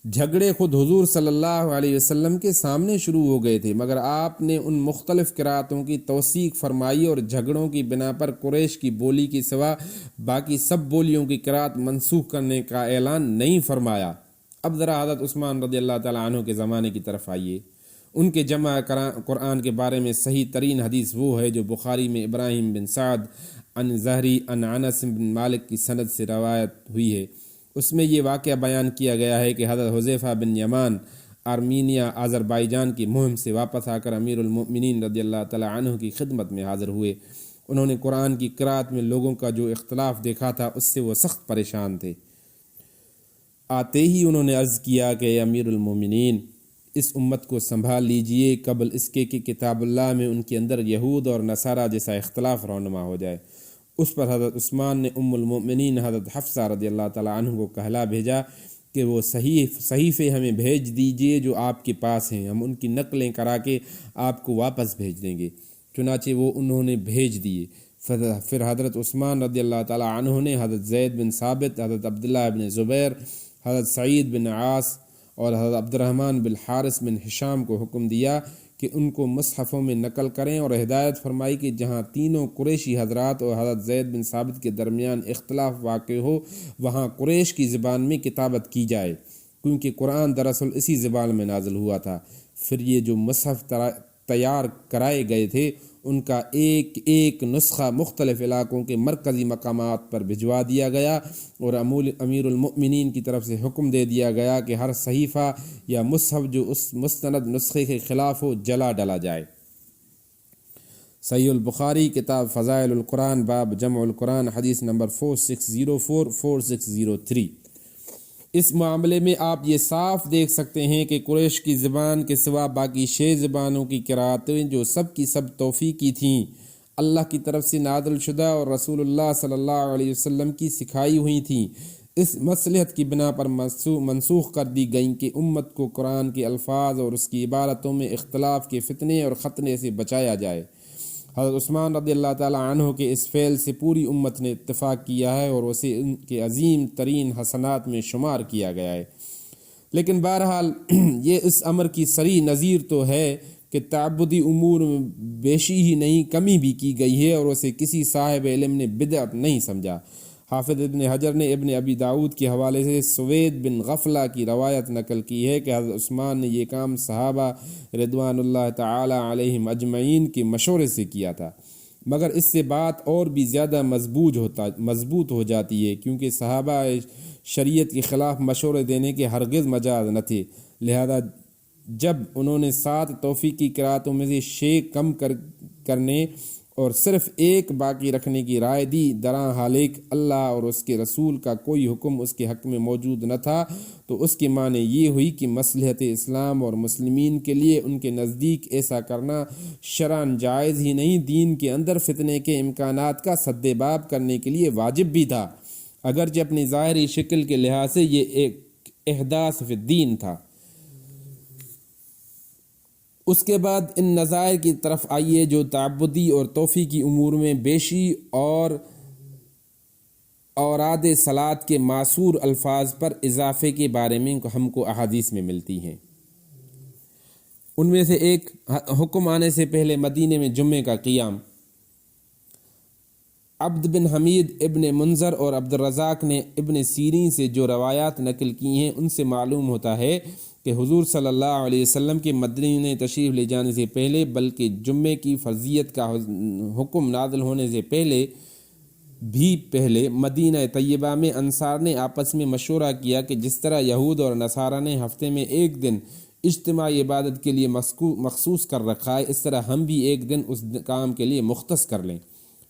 جھگڑے خود حضور صلی اللہ علیہ وسلم کے سامنے شروع ہو گئے تھے، مگر آپ نے ان مختلف قرأتوں کی توثیق فرمائی اور جھگڑوں کی بنا پر قریش کی بولی کے سوا باقی سب بولیوں کی قرأت منسوخ کرنے کا اعلان نہیں فرمایا۔ اب ذرا حضرت عثمان رضی اللہ تعالیٰ عنہ کے زمانے کی طرف آئیے۔ ان کے جمع قرآن کے بارے میں صحیح ترین حدیث وہ ہے جو بخاری میں ابراہیم بن سعد ان زہری ان انس بن مالک کی سند سے روایت ہوئی ہے۔ اس میں یہ واقعہ بیان کیا گیا ہے کہ حضرت حذیفہ بن یمان آرمینیا آذربائیجان کی مہم سے واپس آ کر امیر المؤمنین رضی اللہ تعالی عنہ کی خدمت میں حاضر ہوئے۔ انہوں نے قرآن کی قرأت میں لوگوں کا جو اختلاف دیکھا تھا اس سے وہ سخت پریشان تھے۔ آتے ہی انہوں نے عرض کیا کہ اے امیر المؤمنین، اس امت کو سنبھال لیجئے قبل اس کے کہ کتاب اللہ میں ان کے اندر یہود اور نصارہ جیسا اختلاف رونما ہو جائے۔ اس پر حضرت عثمان نے ام المؤمنین حضرت حفصہ رضی اللہ تعالی عنہ کو کہلا بھیجا کہ وہ صحیفے ہمیں بھیج دیجئے جو آپ کے پاس ہیں، ہم ان کی نقلیں کرا کے آپ کو واپس بھیج دیں گے۔ چنانچہ وہ انہوں نے بھیج دیے۔ پھر حضرت عثمان رضی اللہ تعالی عنہ نے حضرت زید بن ثابت، حضرت عبداللہ بن زبیر، حضرت سعید بن عاص اور حضرت عبد الرحمن بن حارث بن ہشام کو حکم دیا کہ ان کو مصحفوں میں نقل کریں، اور ہدایت فرمائی کہ جہاں تینوں قریشی حضرات اور حضرت زید بن ثابت کے درمیان اختلاف واقع ہو وہاں قریش کی زبان میں کتابت کی جائے، کیونکہ قرآن دراصل اسی زبان میں نازل ہوا تھا۔ پھر یہ جو مصحف تیار کرائے گئے تھے ان کا ایک ایک نسخہ مختلف علاقوں کے مرکزی مقامات پر بھجوا دیا گیا، اور امیر المؤمنین کی طرف سے حکم دے دیا گیا کہ ہر صحیفہ یا مصحف جو اس مستند نسخے کے خلاف ہو جلا ڈالا جائے۔ صحیح البخاری کتاب فضائل القرآن باب جمع القرآن حدیث نمبر 4604 4603۔ اس معاملے میں آپ یہ صاف دیکھ سکتے ہیں کہ قریش کی زبان کے سوا باقی 6 زبانوں کی قرأتیں جو سب کی سب توفیقی تھیں، اللہ کی طرف سے نازل شدہ اور رسول اللہ صلی اللہ علیہ وسلم کی سکھائی ہوئی تھیں، اس مصلحت کی بنا پر منسوخ کر دی گئیں کہ امت کو قرآن کے الفاظ اور اس کی عبارتوں میں اختلاف کے فتنے اور خطنے سے بچایا جائے۔ حضرت عثمان رضی اللہ تعالی عنہ کے اس فعل سے پوری امت نے اتفاق کیا ہے اور اسے ان کے عظیم ترین حسنات میں شمار کیا گیا ہے۔ لیکن بہرحال یہ اس امر کی صریح نظیر تو ہے کہ تعبدی امور میں بیشی ہی نہیں کمی بھی کی گئی ہے، اور اسے کسی صاحب علم نے بدعت نہیں سمجھا۔ حافظ ابن حجر نے ابن ابی داؤد کے حوالے سے سوید بن غفلہ کی روایت نقل کی ہے کہ حضرت عثمان نے یہ کام صحابہ رضوان اللہ تعالی علیہم اجمعین کے مشورے سے کیا تھا، مگر اس سے بات اور بھی زیادہ مضبوط ہو جاتی ہے، کیونکہ صحابہ شریعت کے خلاف مشورے دینے کے ہرگز مجاز نہ تھے، لہذا جب انہوں نے 7 توفیقی قرأتوں میں سے 6 کم کرنے اور صرف 1 باقی رکھنے کی رائے دی، دراں حالک اللہ اور اس کے رسول کا کوئی حکم اس کے حق میں موجود نہ تھا، تو اس کے معنی یہ ہوئی کہ مصلحت اسلام اور مسلمین کے لیے ان کے نزدیک ایسا کرنا شرعاً جائز ہی نہیں، دین کے اندر فتنے کے امکانات کا سد باب کرنے کے لیے واجب بھی تھا، اگرچہ اپنی ظاہری شکل کے لحاظ سے یہ ایک احداث فی الدین تھا۔ اس کے بعد ان نظائر کی طرف آئیے جو تعبدی اور توفیقی امور میں بیشی اور اوراد صلاۃ کے معصور الفاظ پر اضافے کے بارے میں ہم کو احادیث میں ملتی ہیں۔ ان میں سے ایک حکم آنے سے پہلے مدینے میں جمعے کا قیام۔ عبد بن حمید ابن منظر اور عبد الرزاق نے ابن سیرین سے جو روایات نقل کی ہیں ان سے معلوم ہوتا ہے کہ حضور صلی اللہ علیہ وسلم کے مدینے تشریف لے جانے سے پہلے بلکہ جمعے کی فرضیت کا حکم نازل ہونے سے پہلے مدینہ طیبہ میں انصار نے آپس میں مشورہ کیا کہ جس طرح یہود اور نصارہ نے ہفتے میں 1 دن اجتماعی عبادت کے لیے مخصوص کر رکھا ہے، اس طرح ہم بھی 1 دن اس کام کے لیے مختص کر لیں۔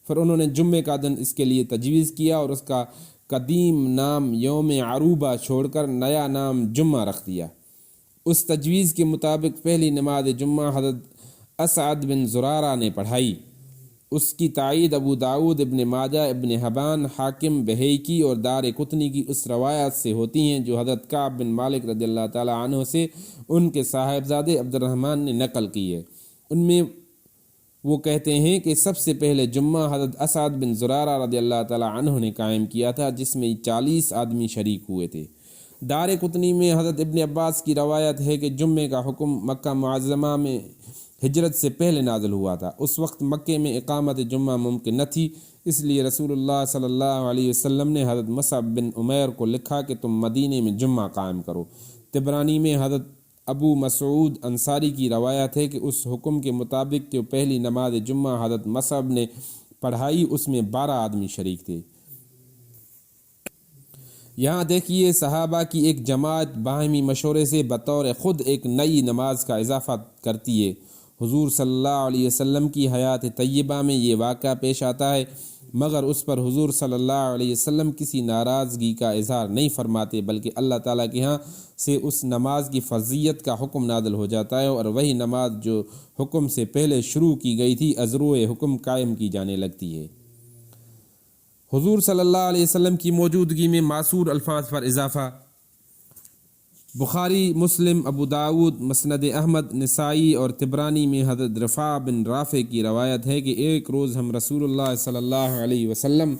پھر انہوں نے جمعے کا دن اس کے لیے تجویز کیا اور اس کا قدیم نام یوم عروبہ چھوڑ کر نیا نام جمعہ رکھ دیا۔ اس تجویز کے مطابق پہلی نماز جمعہ حضرت اسعد بن زرارہ نے پڑھائی۔ اس کی تائید ابو داؤد، ابن ماجہ، ابن حبان، حاکم، بہیقی اور دار قطنی کی اس روایت سے ہوتی ہیں جو حضرت کعب بن مالک رضی اللہ تعالی عنہ سے ان کے صاحبزادے عبد الرحمن نے نقل کی ہے۔ ان میں وہ کہتے ہیں کہ سب سے پہلے جمعہ حضرت اسعد بن زرارہ رضی اللہ تعالی عنہ نے قائم کیا تھا، جس میں 40 آدمی شریک ہوئے تھے۔ دار قطنی میں حضرت ابن عباس کی روایت ہے کہ جمعے کا حکم مکہ معظمہ میں ہجرت سے پہلے نازل ہوا تھا۔ اس وقت مکے میں اقامت جمعہ ممکن نہ تھی، اس لیے رسول اللہ صلی اللہ علیہ وسلم نے حضرت مصعب بن عمیر کو لکھا کہ تم مدینے میں جمعہ قائم کرو۔ طبرانی میں حضرت ابو مسعود انصاری کی روایت ہے کہ اس حکم کے مطابق جو پہلی نماز جمعہ حضرت مصعب نے پڑھائی اس میں 12 آدمی شریک تھے۔ یہاں دیکھیے صحابہ کی ایک جماعت باہمی مشورے سے بطور خود ایک نئی نماز کا اضافہ کرتی ہے۔ حضور صلی اللہ علیہ وسلم کی حیات طیبہ میں یہ واقعہ پیش آتا ہے، مگر اس پر حضور صلی اللہ علیہ وسلم کسی ناراضگی کا اظہار نہیں فرماتے، بلکہ اللہ تعالیٰ کے ہاں سے اس نماز کی فرضیت کا حکم نازل ہو جاتا ہے، اور وہی نماز جو حکم سے پہلے شروع کی گئی تھی ازروع حکم قائم کی جانے لگتی ہے۔ حضور صلی اللہ علیہ وسلم کی موجودگی میں معصور الفاظ پر اضافہ۔ بخاری، مسلم، ابو داود، مسند احمد، نسائی اور طبرانی میں حضرت رفاع بن رافع کی روایت ہے کہ ایک روز ہم رسول اللہ صلی اللہ علیہ وسلم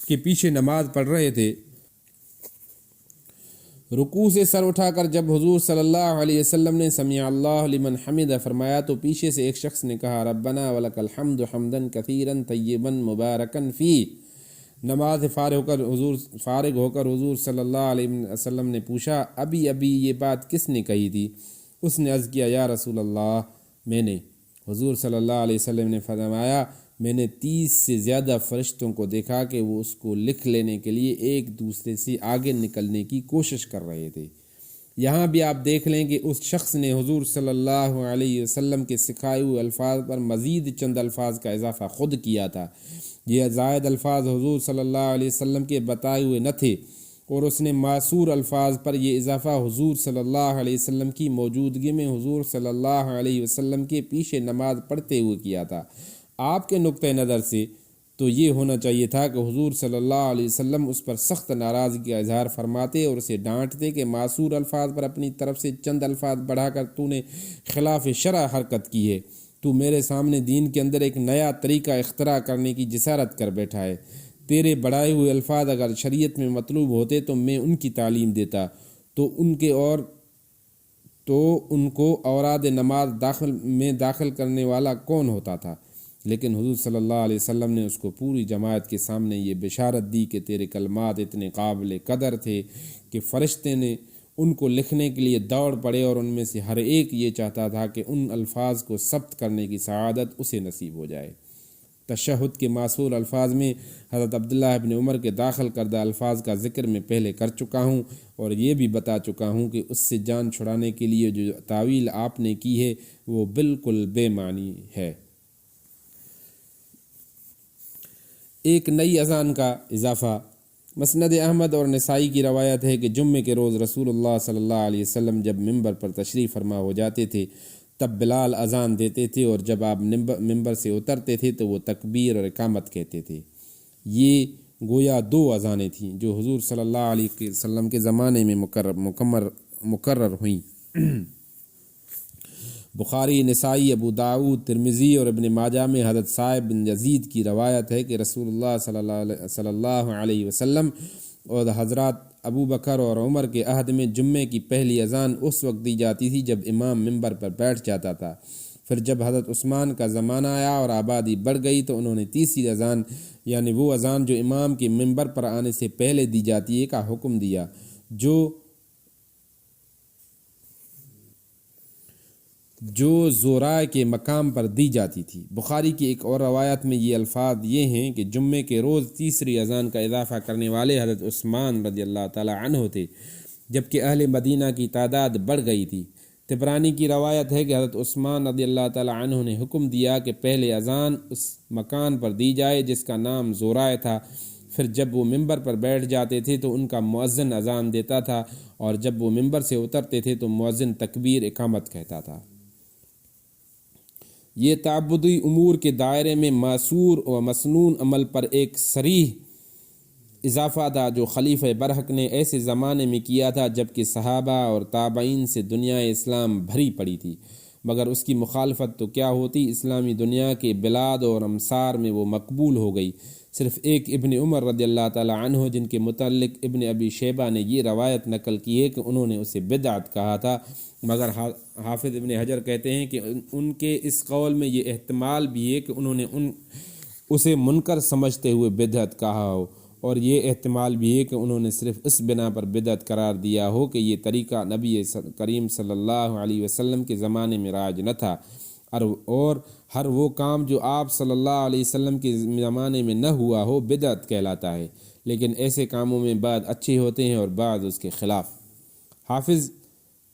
کے پیچھے نماز پڑھ رہے تھے۔ رکوع سے سر اٹھا کر جب حضور صلی اللہ علیہ وسلم نے سمیع اللہ لمن حمدہ فرمایا تو پیچھے سے ایک شخص نے کہا ربنا ولک الحمد حمدا کثیرا طیبا مبارکا فیہ۔ نماز فارغ ہو کر حضور صلی اللہ علیہ وسلم نے پوچھا ابھی یہ بات کس نے کہی تھی؟ اس نے عرض کیا یا رسول اللہ میں نے۔ حضور صلی اللہ علیہ وسلم نے فرمایا میں نے 30 سے زیادہ فرشتوں کو دیکھا کہ وہ اس کو لکھ لینے کے لیے ایک دوسرے سے آگے نکلنے کی کوشش کر رہے تھے۔ یہاں بھی آپ دیکھ لیں کہ اس شخص نے حضور صلی اللہ علیہ وسلم کے سکھائے ہوئے الفاظ پر مزید چند الفاظ کا اضافہ خود کیا تھا۔ یہ زائد الفاظ حضور صلی اللہ علیہ وسلم کے بتائے ہوئے نہ تھے، اور اس نے معصور الفاظ پر یہ اضافہ حضور صلی اللہ علیہ وسلم کی موجودگی میں حضور صلی اللہ علیہ وسلم کے پیچھے نماز پڑھتے ہوئے کیا تھا۔ آپ کے نقطہ نظر سے تو یہ ہونا چاہیے تھا کہ حضور صلی اللہ علیہ وسلم اس پر سخت ناراضگی کا اظہار فرماتے اور اسے ڈانٹتے کہ معصور الفاظ پر اپنی طرف سے چند الفاظ بڑھا کر تو نے خلاف شرع حرکت کی ہے، تو میرے سامنے دین کے اندر ایک نیا طریقہ اختراع کرنے کی جسارت کر بیٹھا ہے۔ تیرے بڑھائے ہوئے الفاظ اگر شریعت میں مطلوب ہوتے تو میں ان کی تعلیم دیتا، تو ان کو اوراد نماز داخل کرنے والا کون ہوتا تھا؟ لیکن حضور صلی اللہ علیہ وسلم نے اس کو پوری جماعت کے سامنے یہ بشارت دی کہ تیرے کلمات اتنے قابل قدر تھے کہ فرشتے نے ان کو لکھنے کے لیے دوڑ پڑے، اور ان میں سے ہر ایک یہ چاہتا تھا کہ ان الفاظ کو ثبت کرنے کی سعادت اسے نصیب ہو جائے۔ تشہد کے معصور الفاظ میں حضرت عبداللہ ابن عمر کے داخل کردہ الفاظ کا ذکر میں پہلے کر چکا ہوں، اور یہ بھی بتا چکا ہوں کہ اس سے جان چھڑانے کے لیے جو تعویل آپ نے کی ہے وہ بالکل بے معنی ہے۔ ایک نئی اذان کا اضافہ۔ مسند احمد اور نسائی کی روایت ہے کہ جمعے کے روز رسول اللہ صلی اللہ علیہ وسلم جب ممبر پر تشریف فرما ہو جاتے تھے تب بلال اذان دیتے تھے، اور جب آپ ممبر سے اترتے تھے تو وہ تکبیر اور اقامت کہتے تھے۔ یہ گویا 2 اذانیں تھیں جو حضور صلی اللہ علیہ وسلم کے زمانے میں مقرر ہوئیں۔ بخاری، نسائی، ابو داود، ترمذی اور ابن ماجہ میں حضرت صائب بن یزید کی روایت ہے کہ رسول اللہ صلی اللہ علیہ وسلم اور حضرات ابو بکر اور عمر کے عہد میں جمعے کی پہلی اذان اس وقت دی جاتی تھی جب امام ممبر پر بیٹھ جاتا تھا۔ پھر جب حضرت عثمان کا زمانہ آیا اور آبادی بڑھ گئی تو انہوں نے تیسری اذان، یعنی وہ اذان جو امام کے ممبر پر آنے سے پہلے دی جاتی ہے، کا حکم دیا، جو زورائے کے مقام پر دی جاتی تھی۔ بخاری کی ایک اور روایت میں یہ الفاظ یہ ہیں کہ جمعے کے روز تیسری اذان کا اضافہ کرنے والے حضرت عثمان رضی اللہ تعالی عنہ تھے، جبکہ اہل مدینہ کی تعداد بڑھ گئی تھی۔ طبرانی کی روایت ہے کہ حضرت عثمان رضی اللہ تعالی عنہ نے حکم دیا کہ پہلے اذان اس مکان پر دی جائے جس کا نام زورائے تھا، پھر جب وہ ممبر پر بیٹھ جاتے تھے تو ان کا مؤذن اذان دیتا تھا، اور جب وہ ممبر سے اترتے تھے تو مؤذن تکبیر اقامت کہتا تھا۔ یہ تعبدی امور کے دائرے میں معصور و مسنون عمل پر ایک صریح اضافہ تھا جو خلیفہ برحق نے ایسے زمانے میں کیا تھا جبکہ صحابہ اور تابعین سے دنیا اسلام بھری پڑی تھی، مگر اس کی مخالفت تو کیا ہوتی، اسلامی دنیا کے بلاد اور امصار میں وہ مقبول ہو گئی۔ صرف ایک ابن عمر رضی اللہ تعالی عنہ جن کے متعلق ابن ابی شیبہ نے یہ روایت نقل کی ہے کہ انہوں نے اسے بدعت کہا تھا، مگر حافظ ابن حجر کہتے ہیں کہ ان کے اس قول میں یہ احتمال بھی ہے کہ انہوں نے اسے منکر سمجھتے ہوئے بدعت کہا ہو، اور یہ احتمال بھی ہے کہ انہوں نے صرف اس بنا پر بدعت قرار دیا ہو کہ یہ طریقہ نبی کریم صلی اللہ علیہ وسلم کے زمانے میں رائج نہ تھا، اور ہر وہ کام جو آپ صلی اللہ علیہ وسلم کے زمانے میں نہ ہوا ہو بدعت کہلاتا ہے۔ لیکن ایسے کاموں میں بعض اچھے ہوتے ہیں اور بعض اس کے خلاف۔ حافظ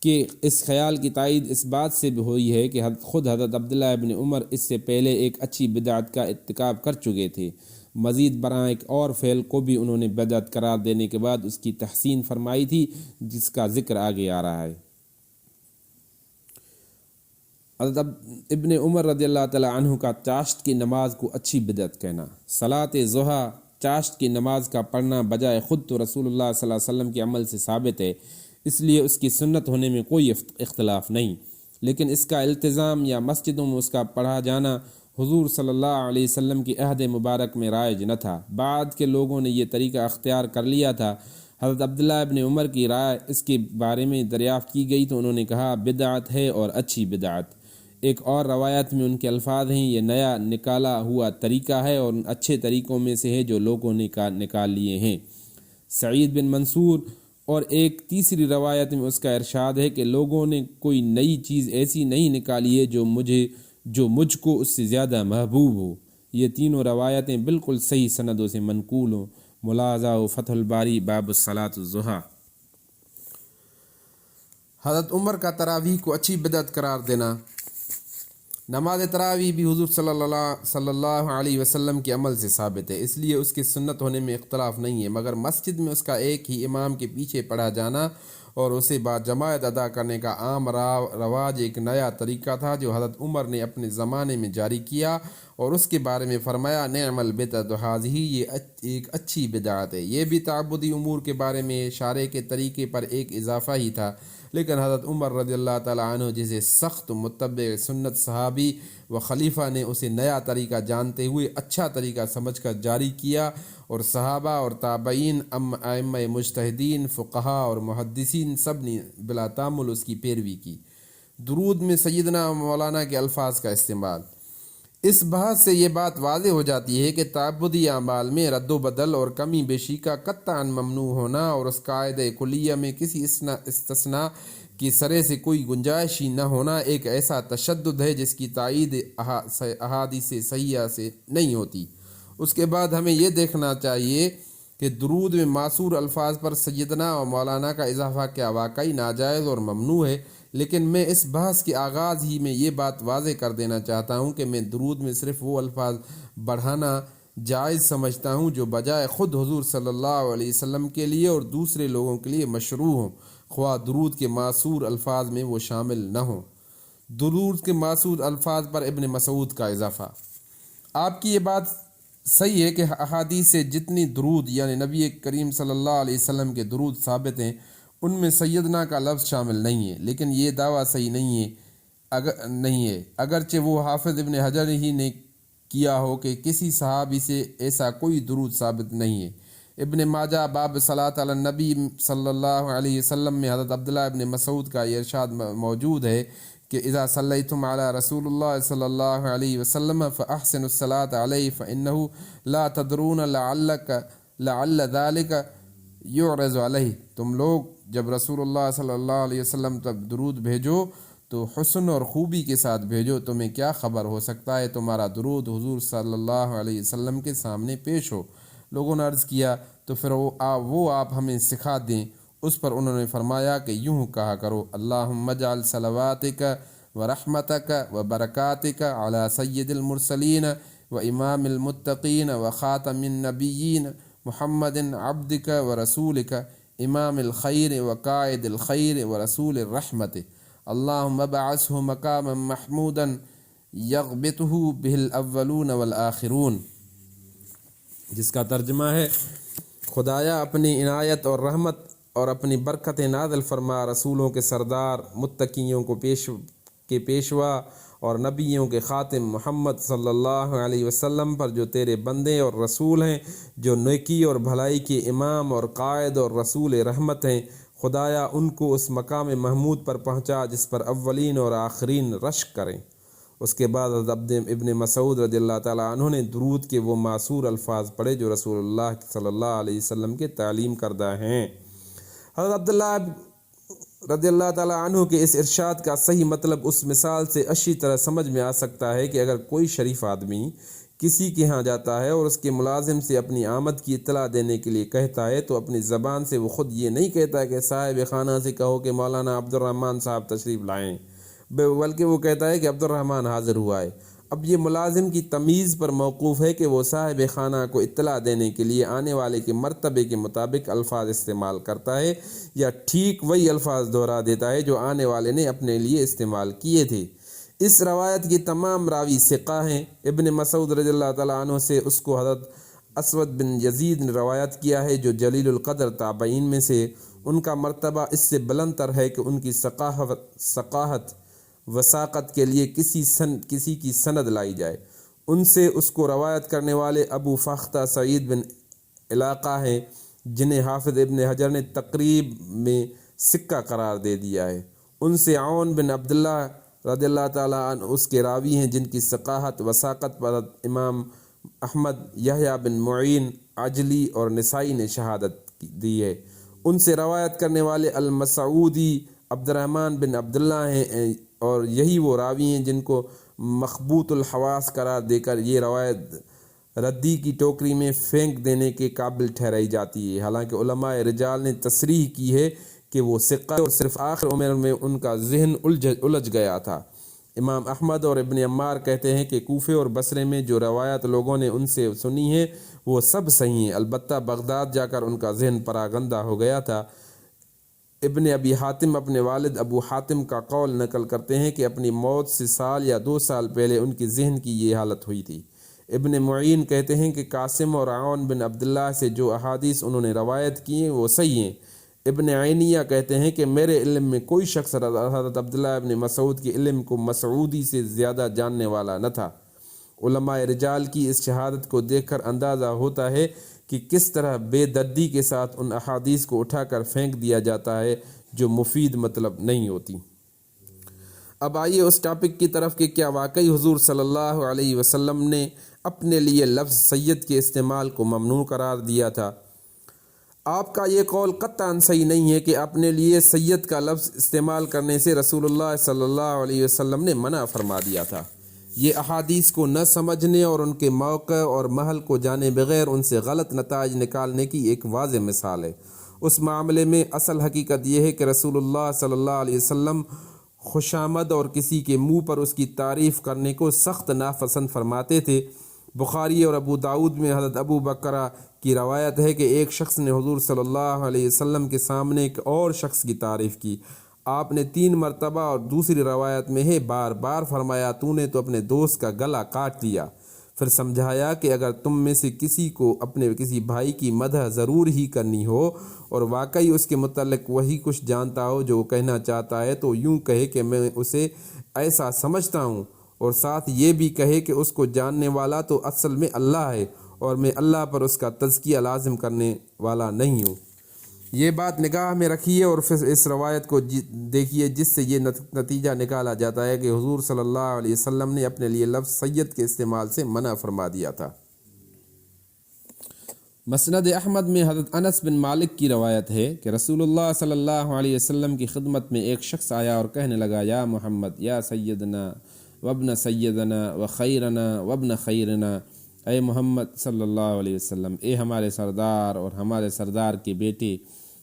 کہ اس خیال کی تائید اس بات سے بھی ہوئی ہے کہ خود حضرت عبداللہ ابن عمر اس سے پہلے ایک اچھی بدعت کا ارتکاب کر چکے تھے۔ مزید برآں ایک اور فعل کو بھی انہوں نے بدعت قرار دینے کے بعد اس کی تحسین فرمائی تھی، جس کا ذکر آگے آ رہا ہے۔ حضرت ابن عمر رضی اللہ تعالی عنہ کا چاشت کی نماز کو اچھی بدعت کہنا۔ صلاۃ ضحیٰ چاشت کی نماز کا پڑھنا بجائے خود تو رسول اللہ صلی اللہ علیہ وسلم کے عمل سے ثابت ہے، اس لیے اس کی سنت ہونے میں کوئی اختلاف نہیں، لیکن اس کا التزام یا مسجدوں میں اس کا پڑھا جانا حضور صلی اللہ علیہ وسلم کی عہد مبارک میں رائج نہ تھا۔ بعد کے لوگوں نے یہ طریقہ اختیار کر لیا تھا۔ حضرت عبداللہ ابن عمر کی رائے اس کے بارے میں دریافت کی گئی تو انہوں نے کہا بدعت ہے اور اچھی بدعت۔ ایک اور روایت میں ان کے الفاظ ہیں، یہ نیا نکالا ہوا طریقہ ہے اور ان اچھے طریقوں میں سے ہے جو لوگوں نے نکال لیے ہیں۔ سعید بن منصور اور ایک تیسری روایت میں اس کا ارشاد ہے کہ لوگوں نے کوئی نئی چیز ایسی نہیں نکالی ہے جو مجھ کو اس سے زیادہ محبوب ہو۔ یہ تینوں روایتیں بالکل صحیح سندوں سے منقول ہوں۔ ملاحظہ و فتح الباری باب الصلاۃ الضحیٰ۔ حضرت عمر کا تراویح کو اچھی بدعت قرار دینا۔ نماز تراویح بھی حضور صلی اللہ علیہ وسلم کے عمل سے ثابت ہے، اس لیے اس کی سنت ہونے میں اختلاف نہیں ہے، مگر مسجد میں اس کا ایک ہی امام کے پیچھے پڑھا جانا اور اسے باجماعت ادا کرنے کا عام رواج ایک نیا طریقہ تھا جو حضرت عمر نے اپنے زمانے میں جاری کیا اور اس کے بارے میں فرمایا نعم البدعۃ ھذہ، یہ ایک اچھی بدعت ہے۔ یہ بھی تعبدی امور کے بارے میں اشارے کے طریقے پر ایک اضافہ ہی تھا، لیکن حضرت عمر رضی اللہ تعالیٰ عنہ جیسے سخت متبع سنت صحابی و خلیفہ نے اسے نیا طریقہ جانتے ہوئے اچھا طریقہ سمجھ کر جاری کیا، اور صحابہ اور تابعین، ائمہ مجتہدین، فقہاء اور محدثین سب نے بلا تامل اس کی پیروی کی۔ درود میں سیدنا و مولانا کے الفاظ کا استعمال۔ اس بحث سے یہ بات واضح ہو جاتی ہے کہ تعبدی اعمال میں رد و بدل اور کمی بیشی کا قطعاً ممنوع ہونا اور اس قاعدہ کلیہ میں کسی استثناء کی سرے سے کوئی گنجائش ہی نہ ہونا ایک ایسا تشدد ہے جس کی تائید احادیث صحیحہ سے نہیں ہوتی۔ اس کے بعد ہمیں یہ دیکھنا چاہیے کہ درود میں معصور الفاظ پر سیدنا و مولانا کا اضافہ کیا واقعی ناجائز اور ممنوع ہے، لیکن میں اس بحث کے آغاز ہی میں یہ بات واضح کر دینا چاہتا ہوں کہ میں درود میں صرف وہ الفاظ بڑھانا جائز سمجھتا ہوں جو بجائے خود حضور صلی اللہ علیہ وسلم کے لیے اور دوسرے لوگوں کے لیے مشروع ہوں، خواہ درود کے معصور الفاظ میں وہ شامل نہ ہوں۔ درود کے معصور الفاظ پر ابن مسعود کا اضافہ۔ آپ کی یہ بات صحیح ہے کہ احادیث سے جتنی درود یعنی نبی کریم صلی اللہ علیہ وسلم کے درود ثابت ہیں ان میں سیدنا کا لفظ شامل نہیں ہے، لیکن یہ دعویٰ صحیح نہیں ہے اگرچہ وہ حافظ ابن حجر ہی نے کیا ہو کہ کسی صحابی سے ایسا کوئی درود ثابت نہیں ہے۔ ابن ماجہ باب صلاۃ علی النبی صلی اللہ علیہ وسلم میں حضرت عبداللہ ابن مسعود کا یہ ارشاد موجود ہے کہ اذا صلیتم علی رسول اللہ صلی اللہ علیہ وسلم فاحسنوا الصلاۃ علیہ فانہ لا تدرون لعل ذلک یعرض علیہ۔ تم لوگ جب رسول اللہ صلی اللہ علیہ وسلم تک درود بھیجو تو حسن اور خوبی کے ساتھ بھیجو، تمہیں کیا خبر ہو سکتا ہے تمہارا درود حضور صلی اللہ علیہ وسلم کے سامنے پیش ہو۔ لوگوں نے عرض کیا تو پھر وہ آپ ہمیں سکھا دیں۔ اس پر انہوں نے فرمایا کہ یوں کہا کرو اللہم اجعل صلواتک و رحمتک و برکاتک علی سید المرسلین و امام المتقین و خاتم النبیین محمد عبدک و رسولک امام الخیر و قائد الخیر و رسول الرحمت، اللہم ابعثہ مقاما محمودا یغبطہ بہ الاولون والآخرون، جس کا ترجمہ ہے خدایا اپنی عنایت اور رحمت اور اپنی برکت نازل فرما رسولوں کے سردار، متقیوں کے پیشوا اور نبیوں کے خاتم محمد صلی اللہ علیہ وسلم پر جو تیرے بندے اور رسول ہیں، جو نیکی اور بھلائی کے امام اور قائد اور رسول رحمت ہیں، خدایا ان کو اس مقام محمود پر پہنچا جس پر اولین اور آخرین رشک کریں۔ اس کے بعد حضرت ابن مسعود رضی اللہ تعالیٰ عنہ نے درود کے وہ معصور الفاظ پڑھے جو رسول اللہ صلی اللہ علیہ وسلم کے تعلیم کردہ ہیں۔ حضرت عبداللہ رضی اللہ تعالیٰ عنہ کے اس ارشاد کا صحیح مطلب اس مثال سے اچھی طرح سمجھ میں آ سکتا ہے کہ اگر کوئی شریف آدمی کسی کے ہاں جاتا ہے اور اس کے ملازم سے اپنی آمد کی اطلاع دینے کے لیے کہتا ہے تو اپنی زبان سے وہ خود یہ نہیں کہتا کہ صاحب خانہ سے کہو کہ مولانا عبد الرحمن صاحب تشریف لائیں، بلکہ وہ کہتا ہے کہ عبد الرحمن حاضر ہوا ہے۔ اب یہ ملازم کی تمیز پر موقوف ہے کہ وہ صاحب خانہ کو اطلاع دینے کے لیے آنے والے کے مرتبے کے مطابق الفاظ استعمال کرتا ہے یا ٹھیک وہی الفاظ دہرا دیتا ہے جو آنے والے نے اپنے لیے استعمال کیے تھے۔ اس روایت کی تمام راوی ثقہ ہیں۔ ابن مسعود رضی اللہ تعالیٰ عنہ سے اس کو حضرت اسود بن یزید نے روایت کیا ہے جو جلیل القدر تابعین میں سے، ان کا مرتبہ اس سے بلند تر ہے کہ ان کی ثقاہت وثاقت کے لیے کسی کی سند لائی جائے۔ ان سے اس کو روایت کرنے والے ابو فاختہ سعید بن علاقہ ہیں جنہیں حافظ ابن حجر نے تقریب میں سکہ قرار دے دیا ہے۔ ان سے عون بن عبداللہ رضی اللہ تعالیٰ عنہ اس کے راوی ہیں جن کی ثقاہت وثاقت پر امام احمد، یحییٰ بن معین، عجلی اور نسائی نے شہادت دی ہے۔ ان سے روایت کرنے والے المسعودی عبد الرحمن بن عبداللہ ہیں اور یہی وہ راوی ہیں جن کو مخبوط الحواس قرار دے کر یہ روایت ردی کی ٹوکری میں پھینک دینے کے قابل ٹھہرائی جاتی ہے، حالانکہ علماء رجال نے تصریح کی ہے کہ وہ ثقہ اور صرف آخر عمر میں ان کا ذہن الجھ گیا تھا۔ امام احمد اور ابن عمار کہتے ہیں کہ کوفے اور بصرے میں جو روایت لوگوں نے ان سے سنی ہے وہ سب صحیح ہیں، البتہ بغداد جا کر ان کا ذہن پراگندہ ہو گیا تھا۔ ابن ابی حاتم اپنے والد ابو حاتم کا قول نقل کرتے ہیں کہ اپنی موت سے سال یا 2 سال پہلے ان کے ذہن کی یہ حالت ہوئی تھی۔ ابن معین کہتے ہیں کہ قاسم اور عون بن عبداللہ سے جو احادیث انہوں نے روایت کی ہیں وہ صحیح ہیں۔ ابن عینیہ کہتے ہیں کہ میرے علم میں کوئی شخص حضرت عبداللہ ابن مسعود کے علم کو مسعودی سے زیادہ جاننے والا نہ تھا۔ علماء رجال کی اس شہادت کو دیکھ کر اندازہ ہوتا ہے کہ کس طرح بے دردی کے ساتھ ان احادیث کو اٹھا کر پھینک دیا جاتا ہے جو مفید مطلب نہیں ہوتی۔ اب آئیے اس ٹاپک کی طرف کہ کیا واقعی حضور صلی اللہ علیہ وسلم نے اپنے لیے لفظ سید کے استعمال کو ممنوع قرار دیا تھا؟ آپ کا یہ قول قطعاً صحیح نہیں ہے کہ اپنے لیے سید کا لفظ استعمال کرنے سے رسول اللہ صلی اللہ علیہ وسلم نے منع فرما دیا تھا۔ یہ احادیث کو نہ سمجھنے اور ان کے موقع اور محل کو جانے بغیر ان سے غلط نتائج نکالنے کی ایک واضح مثال ہے۔ اس معاملے میں اصل حقیقت یہ ہے کہ رسول اللہ صلی اللہ علیہ وسلم خوشامد اور کسی کے منہ پر اس کی تعریف کرنے کو سخت ناپسند فرماتے تھے۔ بخاری اور ابو داؤد میں حضرت ابو بکرہ کی روایت ہے کہ ایک شخص نے حضور صلی اللہ علیہ وسلم کے سامنے ایک اور شخص کی تعریف کی۔ آپ نے 3 مرتبہ اور دوسری روایت میں ہے بار بار فرمایا تو نے تو اپنے دوست کا گلا کاٹ دیا۔ پھر سمجھایا کہ اگر تم میں سے کسی کو اپنے کسی بھائی کی مدح ضرور ہی کرنی ہو اور واقعی اس کے متعلق وہی کچھ جانتا ہو جو وہ کہنا چاہتا ہے تو یوں کہے کہ میں اسے ایسا سمجھتا ہوں، اور ساتھ یہ بھی کہے کہ اس کو جاننے والا تو اصل میں اللہ ہے اور میں اللہ پر اس کا تزکیہ لازم کرنے والا نہیں ہوں۔ یہ بات نگاہ میں رکھیے اور پھر اس روایت کو دیکھیے جس سے یہ نتیجہ نکالا جاتا ہے کہ حضور صلی اللہ علیہ وسلم نے اپنے لیے لفظ سید کے استعمال سے منع فرما دیا تھا۔ مسند احمد میں حضرت انس بن مالک کی روایت ہے کہ رسول اللہ صلی اللہ علیہ وسلم کی خدمت میں ایک شخص آیا اور کہنے لگا یا محمد یا سیدنا وابن سیدنا وخیرنا وابن خیرنا، اے محمد صلی اللہ علیہ وسلم، اے ہمارے سردار اور ہمارے سردار کے بیٹے،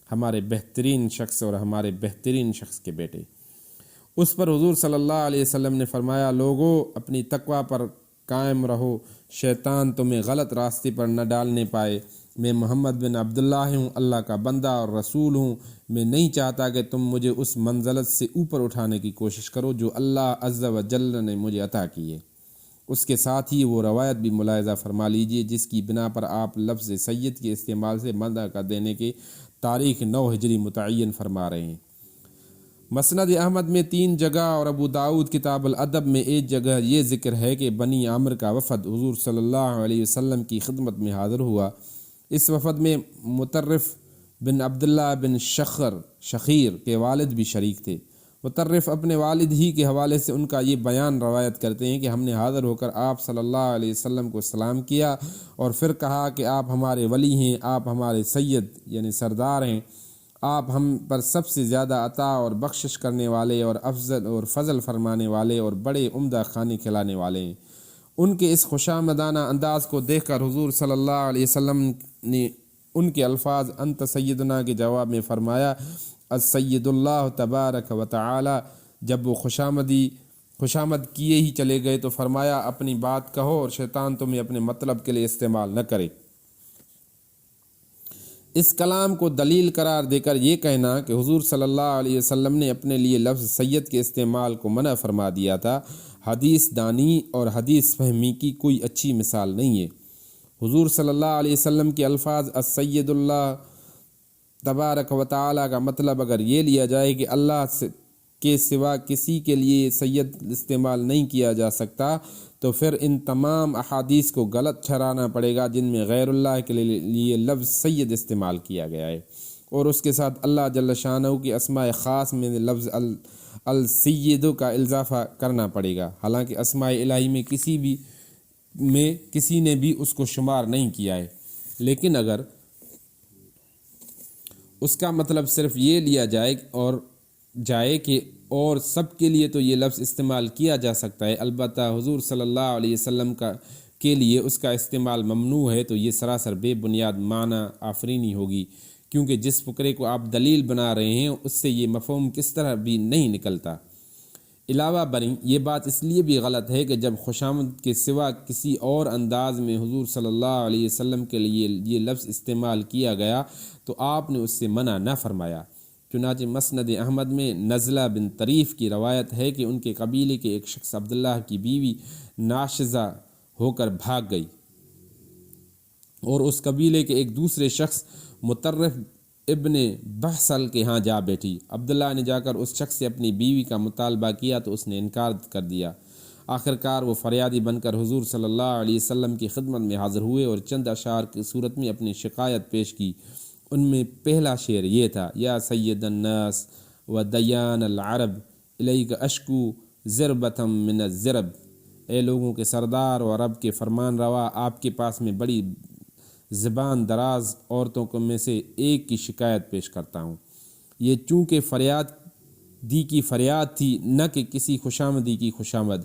ہمارے بہترین شخص اور ہمارے بہترین شخص کے بیٹے۔ اس پر حضور صلی اللہ علیہ وسلم نے فرمایا لوگو اپنی تقوی پر قائم رہو، شیطان تمہیں غلط راستے پر نہ ڈالنے پائے۔ میں محمد بن عبداللہ ہوں، اللہ کا بندہ اور رسول ہوں۔ میں نہیں چاہتا کہ تم مجھے اس منزلت سے اوپر اٹھانے کی کوشش کرو جو اللہ عز و جل نے مجھے عطا کی ہے۔ اس کے ساتھ ہی وہ روایت بھی ملاحظہ فرما لیجئے جس کی بنا پر آپ لفظ سید کے استعمال سے منع کر دینے کے تاریخ 9 ہجری متعین فرما رہے ہیں۔ مسند احمد میں 3 جگہ اور ابو داؤد کتاب الادب میں 1 جگہ یہ ذکر ہے کہ بنی عامر کا وفد حضور صلی اللہ علیہ وسلم کی خدمت میں حاضر ہوا۔ اس وفد میں مطرف بن عبداللہ بن شخیر کے والد بھی شریک تھے۔ مطرف اپنے والد ہی کے حوالے سے ان کا یہ بیان روایت کرتے ہیں کہ ہم نے حاضر ہو کر آپ صلی اللہ علیہ وسلم کو سلام کیا اور پھر کہا کہ آپ ہمارے ولی ہیں، آپ ہمارے سید یعنی سردار ہیں، آپ ہم پر سب سے زیادہ عطا اور بخشش کرنے والے اور افضل اور فضل فرمانے والے اور بڑے عمدہ کھانے کھلانے والے ہیں۔ ان کے اس خوشامدانہ انداز کو دیکھ کر حضور صلی اللہ علیہ وسلم نے ان کے الفاظ انت سیدنا کے جواب میں فرمایا السید اللہ تبارک و تعالی۔ جب وہ خوشامد کیے ہی چلے گئے تو فرمایا اپنی بات کہو اور شیطان تمہیں اپنے مطلب کے لیے استعمال نہ کرے۔ اس کلام کو دلیل قرار دے کر یہ کہنا کہ حضور صلی اللہ علیہ وسلم نے اپنے لیے لفظ سید کے استعمال کو منع فرما دیا تھا، حدیث دانی اور حدیث فہمی کی کوئی اچھی مثال نہیں ہے۔ حضور صلی اللہ علیہ وسلم کے الفاظ السید اللہ تبارک و تعالی کا مطلب اگر یہ لیا جائے کہ اللہ کے سوا کسی کے لیے سید استعمال نہیں کیا جا سکتا، تو پھر ان تمام احادیث کو غلط ٹھہرانا پڑے گا جن میں غیر اللہ کے لیے لفظ سید استعمال کیا گیا ہے، اور اس کے ساتھ اللہ جل شانہ کی اسماء خاص میں لفظ السید کا اضافہ کرنا پڑے گا، حالانکہ اسماء الہی میں کسی نے بھی اس کو شمار نہیں کیا ہے۔ لیکن اگر اس کا مطلب صرف یہ لیا جائے کہ اور سب کے لیے تو یہ لفظ استعمال کیا جا سکتا ہے، البتہ حضور صلی اللہ علیہ وسلم کے لیے اس کا استعمال ممنوع ہے، تو یہ سراسر بے بنیاد معنی آفرینی ہوگی، کیونکہ جس فقرے کو آپ دلیل بنا رہے ہیں اس سے یہ مفہوم کس طرح بھی نہیں نکلتا۔ علاوہ بریں یہ بات اس لیے بھی غلط ہے کہ جب خوشامد کے سوا کسی اور انداز میں حضور صلی اللہ علیہ وسلم کے لیے یہ لفظ استعمال کیا گیا تو آپ نے اس سے منع نہ فرمایا۔ چنانچہ مسند احمد میں نزلہ بن طریف کی روایت ہے کہ ان کے قبیلے کے ایک شخص عبداللہ کی بیوی ناشزہ ہو کر بھاگ گئی اور اس قبیلے کے ایک دوسرے شخص مطرف ابن بحصل کے ہاں جا بیٹھی۔ عبداللہ نے جا کر اس شخص سے اپنی بیوی کا مطالبہ کیا تو اس نے انکار کر دیا۔ آخرکار وہ فریادی بن کر حضور صلی اللہ علیہ وسلم کی خدمت میں حاضر ہوئے اور چند اشعار کی صورت میں اپنی شکایت پیش کی۔ ان میں پہلا شعر یہ تھا: یا سید الناس و دیان العرب الیک اشکو ضربتم من الضرب، اے لوگوں کے سردار اور عرب کے فرمان روا، آپ کے پاس میں بڑی زبان دراز عورتوں کو میں سے ایک کی شکایت پیش کرتا ہوں۔ یہ چونکہ فریاد تھی نہ کہ کسی خوشامدی کی خوشامد،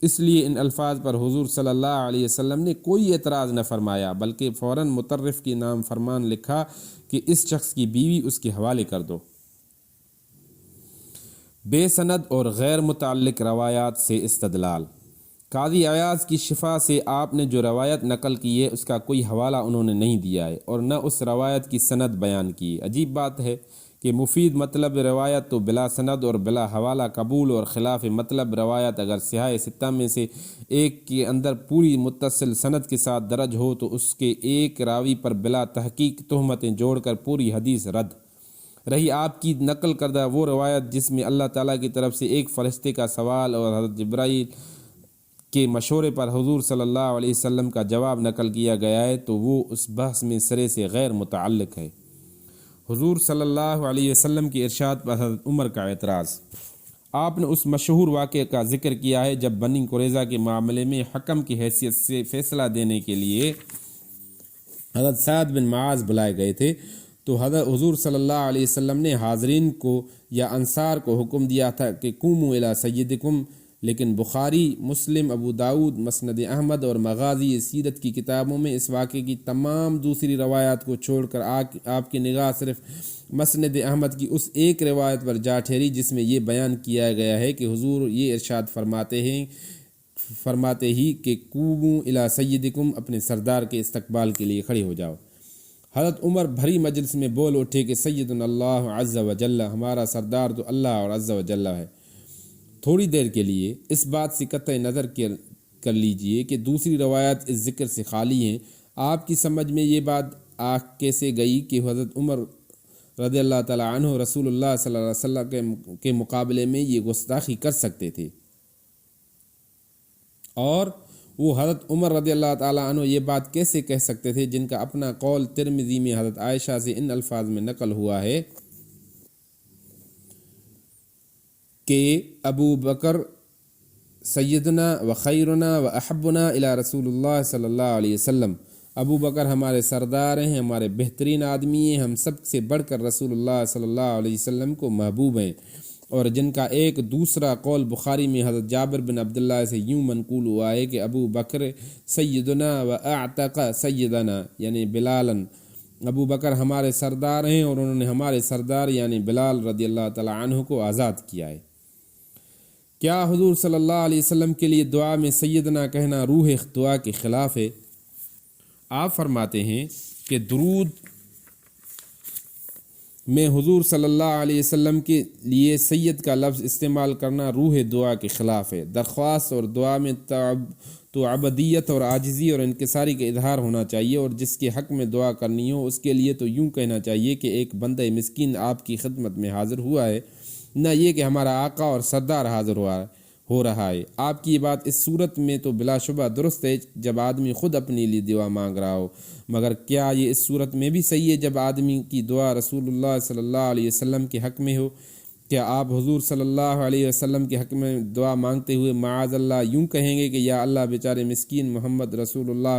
اس لیے ان الفاظ پر حضور صلی اللہ علیہ وسلم نے کوئی اعتراض نہ فرمایا، بلکہ فوراً مطرف کی نام فرمان لکھا کہ اس شخص کی بیوی اس کے حوالے کر دو۔ بے سند اور غیر متعلق روایات سے استدلال۔ قاضی عیاض کی شفا سے آپ نے جو روایت نقل کی ہے اس کا کوئی حوالہ انہوں نے نہیں دیا ہے اور نہ اس روایت کی سند بیان کی۔ عجیب بات ہے کہ مفید مطلب روایت تو بلا سند اور بلا حوالہ قبول، اور خلاف مطلب روایت اگر صحاح ستہ میں سے ایک کے اندر پوری متصل سند کے ساتھ درج ہو تو اس کے ایک راوی پر بلا تحقیق تہمتیں جوڑ کر پوری حدیث رد۔ رہی آپ کی نقل کردہ وہ روایت جس میں اللہ تعالیٰ کی طرف سے ایک فرشتے کا سوال اور حضرت جبرائیل کے مشورے پر حضور صلی اللہ علیہ وسلم کا جواب نقل کیا گیا ہے، تو وہ اس بحث میں سرے سے غیر متعلق ہے۔ حضور صلی اللہ علیہ وسلم کی ارشاد پر حضرت عمر کا اعتراض۔ آپ نے اس مشہور واقعے کا ذکر کیا ہے جب بنی قریظہ کے معاملے میں حکم کی حیثیت سے فیصلہ دینے کے لیے حضرت سعد بن معاذ بلائے گئے تھے، تو حضور صلی اللہ علیہ وسلم نے حاضرین کو یا انصار کو حکم دیا تھا کہ قوموا الی سیدکم، لیکن بخاری، مسلم، ابو داؤد، مسند احمد اور مغازی سیرت کی کتابوں میں اس واقعے کی تمام دوسری روایات کو چھوڑ کر آپ کی نگاہ صرف مسند احمد کی اس ایک روایت پر جا ٹھہری جس میں یہ بیان کیا گیا ہے کہ حضور یہ ارشاد فرماتے ہی کہ قوموا الی سیدکم، اپنے سردار کے استقبال کے لیے کھڑے ہو جاؤ۔ حضرت عمر بھری مجلس میں بول اٹھے کہ سیدنا اللہ عز و جل، ہمارا سردار تو اللہ اور عز و جل ہے۔ تھوڑی دیر کے لیے اس بات سے قطع نظر کر لیجئے کہ دوسری روایات اس ذکر سے خالی ہیں، آپ کی سمجھ میں یہ بات کیسے گئی کہ حضرت عمر رضی اللہ تعالی عنہ رسول اللہ صلی اللہ علیہ وسلم کے مقابلے میں یہ گستاخی کر سکتے تھے، اور وہ حضرت عمر رضی اللہ تعالی عنہ یہ بات کیسے کہہ سکتے تھے جن کا اپنا قول ترمذی میں حضرت عائشہ سے ان الفاظ میں نقل ہوا ہے کہ ابو بکر سیدنا و خیرنا و احبنا الی رسول اللہ صلی اللہ علیہ وسلم، ابو بکر ہمارے سردار ہیں، ہمارے بہترین آدمی ہیں، ہم سب سے بڑھ کر رسول اللہ صلی اللہ علیہ وسلم کو محبوب ہیں، اور جن کا ایک دوسرا قول بخاری میں حضرت جابر بن عبداللہ سے یوں منقول ہوا ہے کہ ابو بکر سیدنا و اعتق سیدنا یعنی بلالن، ابو بکر ہمارے سردار ہیں اور انہوں نے ہمارے سردار یعنی بلال رضی اللہ تعالیٰ عنہ کو آزاد کیا ہے۔ کیا حضور صلی اللہ علیہ وسلم کے لیے دعا میں سیدنا کہنا روح دعا کے خلاف ہے؟ آپ فرماتے ہیں کہ درود میں حضور صلی اللہ علیہ وسلم کے لیے سید کا لفظ استعمال کرنا روح دعا کے خلاف ہے۔ درخواست اور دعا میں تو عبدیت اور عاجزی اور انکساری کا اظہار ہونا چاہیے، اور جس کے حق میں دعا کرنی ہو اس کے لیے تو یوں کہنا چاہیے کہ ایک بندہ مسکین آپ کی خدمت میں حاضر ہوا ہے، نہ یہ کہ ہمارا آقا اور سردار حاضر ہو رہا ہے۔ آپ کی بات اس صورت میں تو بلا شبہ درست ہے جب آدمی خود اپنے لیے دعا مانگ رہا ہو، مگر کیا یہ اس صورت میں بھی صحیح ہے جب آدمی کی دعا رسول اللہ صلی اللہ علیہ وسلم کے حق میں ہو؟ کیا آپ حضور صلی اللہ علیہ وسلم کے حق میں دعا مانگتے ہوئے معاذ اللہ یوں کہیں گے کہ یا اللہ بیچارے مسکین محمد رسول اللہ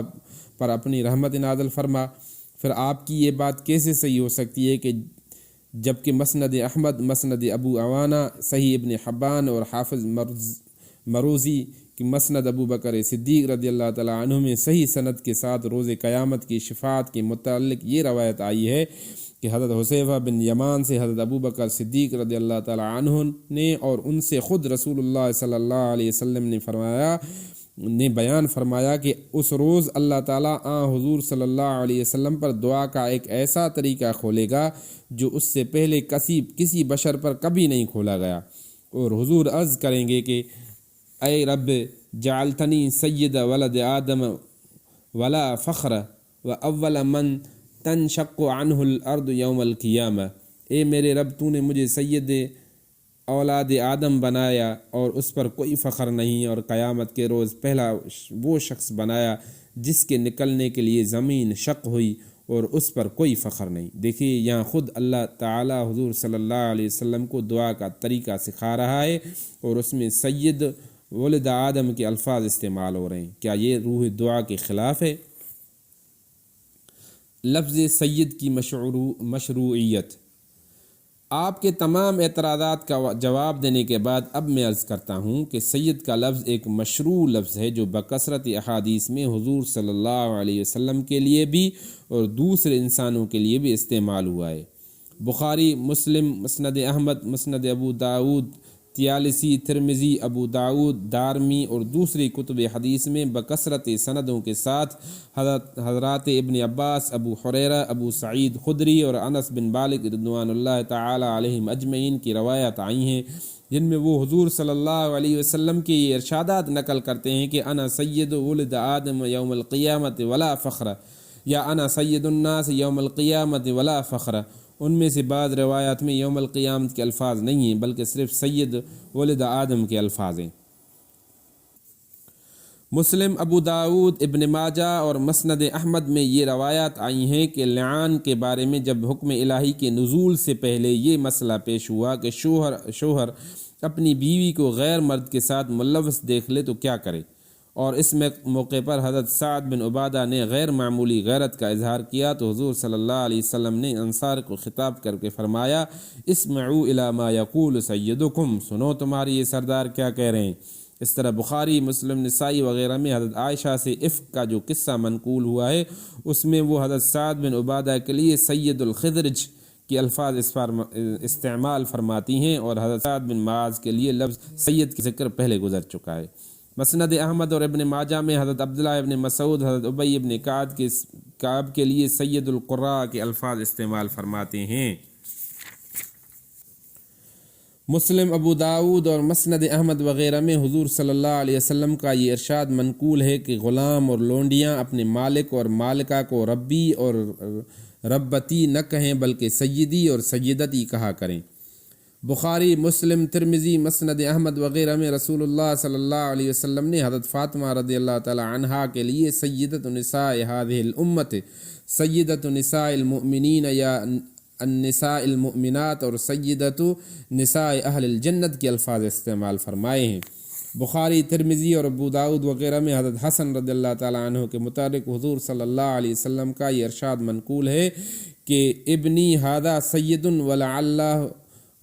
پر اپنی رحمت نازل فرما؟ پھر آپ کی یہ بات کیسے صحیح ہو سکتی ہے کہ جبکہ مسند احمد، مسند ابو عوانہ، صحیح ابن حبان اور حافظ مروزی کی مسند ابو بکر صدیق رضی اللہ تعالیٰ عنہ میں صحیح سند کے ساتھ روز قیامت کی شفاعت کے متعلق یہ روایت آئی ہے کہ حضرت حذیفہ بن یمان سے حضرت ابو بکر صدیق رضی اللہ تعالیٰ عنہ نے اور ان سے خود رسول اللہ صلی اللہ علیہ وسلم نے بیان فرمایا کہ اس روز اللہ تعالیٰ حضور صلی اللہ علیہ وسلم پر دعا کا ایک ایسا طریقہ کھولے گا جو اس سے پہلے کسی بشر پر کبھی نہیں کھولا گیا، اور حضور عرض کریں گے کہ اے رب جعلتنی سید ولد آدم ولا فخر و اول من تنشق عنہ الارض یوم القیامہ، اے میرے رب تو نے مجھے سید اولاد آدم بنایا اور اس پر کوئی فخر نہیں، اور قیامت کے روز پہلا وہ شخص بنایا جس کے نکلنے کے لیے زمین شق ہوئی اور اس پر کوئی فخر نہیں۔ دیکھیے یہاں خود اللہ تعالی حضور صلی اللہ علیہ وسلم کو دعا کا طریقہ سکھا رہا ہے اور اس میں سید ولد آدم کے الفاظ استعمال ہو رہے ہیں۔ کیا یہ روح دعا کے خلاف ہے؟ لفظ سید کی مشروعیت۔ آپ کے تمام اعتراضات کا جواب دینے کے بعد اب میں عرض کرتا ہوں کہ سید کا لفظ ایک مشروع لفظ ہے جو بکثرت احادیث میں حضور صلی اللہ علیہ وسلم کے لیے بھی اور دوسرے انسانوں کے لیے بھی استعمال ہوا ہے۔ بخاری، مسلم، مسند احمد، مسند ابو داود، طیالسی، ترمذی، ابو داود، دارمی اور دوسری کتب حدیث میں بکثرت سندوں کے ساتھ حضرات ابن عباس، ابو حریرہ، ابو سعید خدری اور انس بن مالک رضوان اللہ تعالی علیہم اجمعین کی روایت آئی ہیں، جن میں وہ حضور صلی اللہ علیہ وسلم کے یہ ارشادات نقل کرتے ہیں کہ انا سید ولد آدم یوم القیامت ولا فخر، یا انا سید الناس یوم القیامت ولا فخر۔ ان میں سے بعض روایات میں یوم القیامت کے الفاظ نہیں ہیں بلکہ صرف سید ولد آدم کے الفاظ ہیں۔ مسلم، ابو داود، ابن ماجہ اور مسند احمد میں یہ روایات آئی ہیں کہ لعان کے بارے میں جب حکم الہی کے نزول سے پہلے یہ مسئلہ پیش ہوا کہ شوہر اپنی بیوی کو غیر مرد کے ساتھ ملوث دیکھ لے تو کیا کرے، اور اس موقع پر حضرت سعد بن عبادہ نے غیر معمولی غیرت کا اظہار کیا تو حضور صلی اللہ علیہ وسلم نے انصار کو خطاب کر کے فرمایا اسمعوا الی ما یقول سیدکم، سنو تمہاری یہ سردار کیا کہہ رہے ہیں۔ اس طرح بخاری، مسلم، نسائی وغیرہ میں حضرت عائشہ سے افک کا جو قصہ منقول ہوا ہے اس میں وہ حضرت سعد بن عبادہ کے لیے سید الخدرج کے الفاظ استعمال فرماتی ہیں، اور حضرت سعد بن معاذ کے لیے لفظ سید کا ذکر پہلے گزر چکا ہے۔ مسند احمد اور ابن ماجہ میں حضرت عبداللہ ابن مسعود حضرت ابی ابن کعب کے لیے سید القراء کے الفاظ استعمال فرماتے ہیں۔ مسلم، ابو داود اور مسند احمد وغیرہ میں حضور صلی اللہ علیہ وسلم کا یہ ارشاد منقول ہے کہ غلام اور لونڈیاں اپنے مالک اور مالکہ کو ربی اور ربتی نہ کہیں بلکہ سیدی اور سیدتی کہا کریں۔ بخاری، مسلم، ترمذی، مسند احمد وغیرہ میں رسول اللہ صلی اللہ علیہ وسلم نے حضرت فاطمہ رضی اللہ تعالی عنہا کے لیے سیدۃ نساء هذه الامت، سیدۃ نساء المؤمنین یا النساء المؤمنات اور سیدۃ نساء اہل الجنت کے الفاظ استعمال فرمائے ہیں۔ بخاری، ترمذی اور ابو داود وغیرہ میں حضرت حسن رضی اللہ تعالی عنہ کے متعلق حضور صلی اللہ علیہ وسلم کا یہ ارشاد منقول ہے کہ ابنی ھذا سید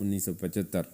1975।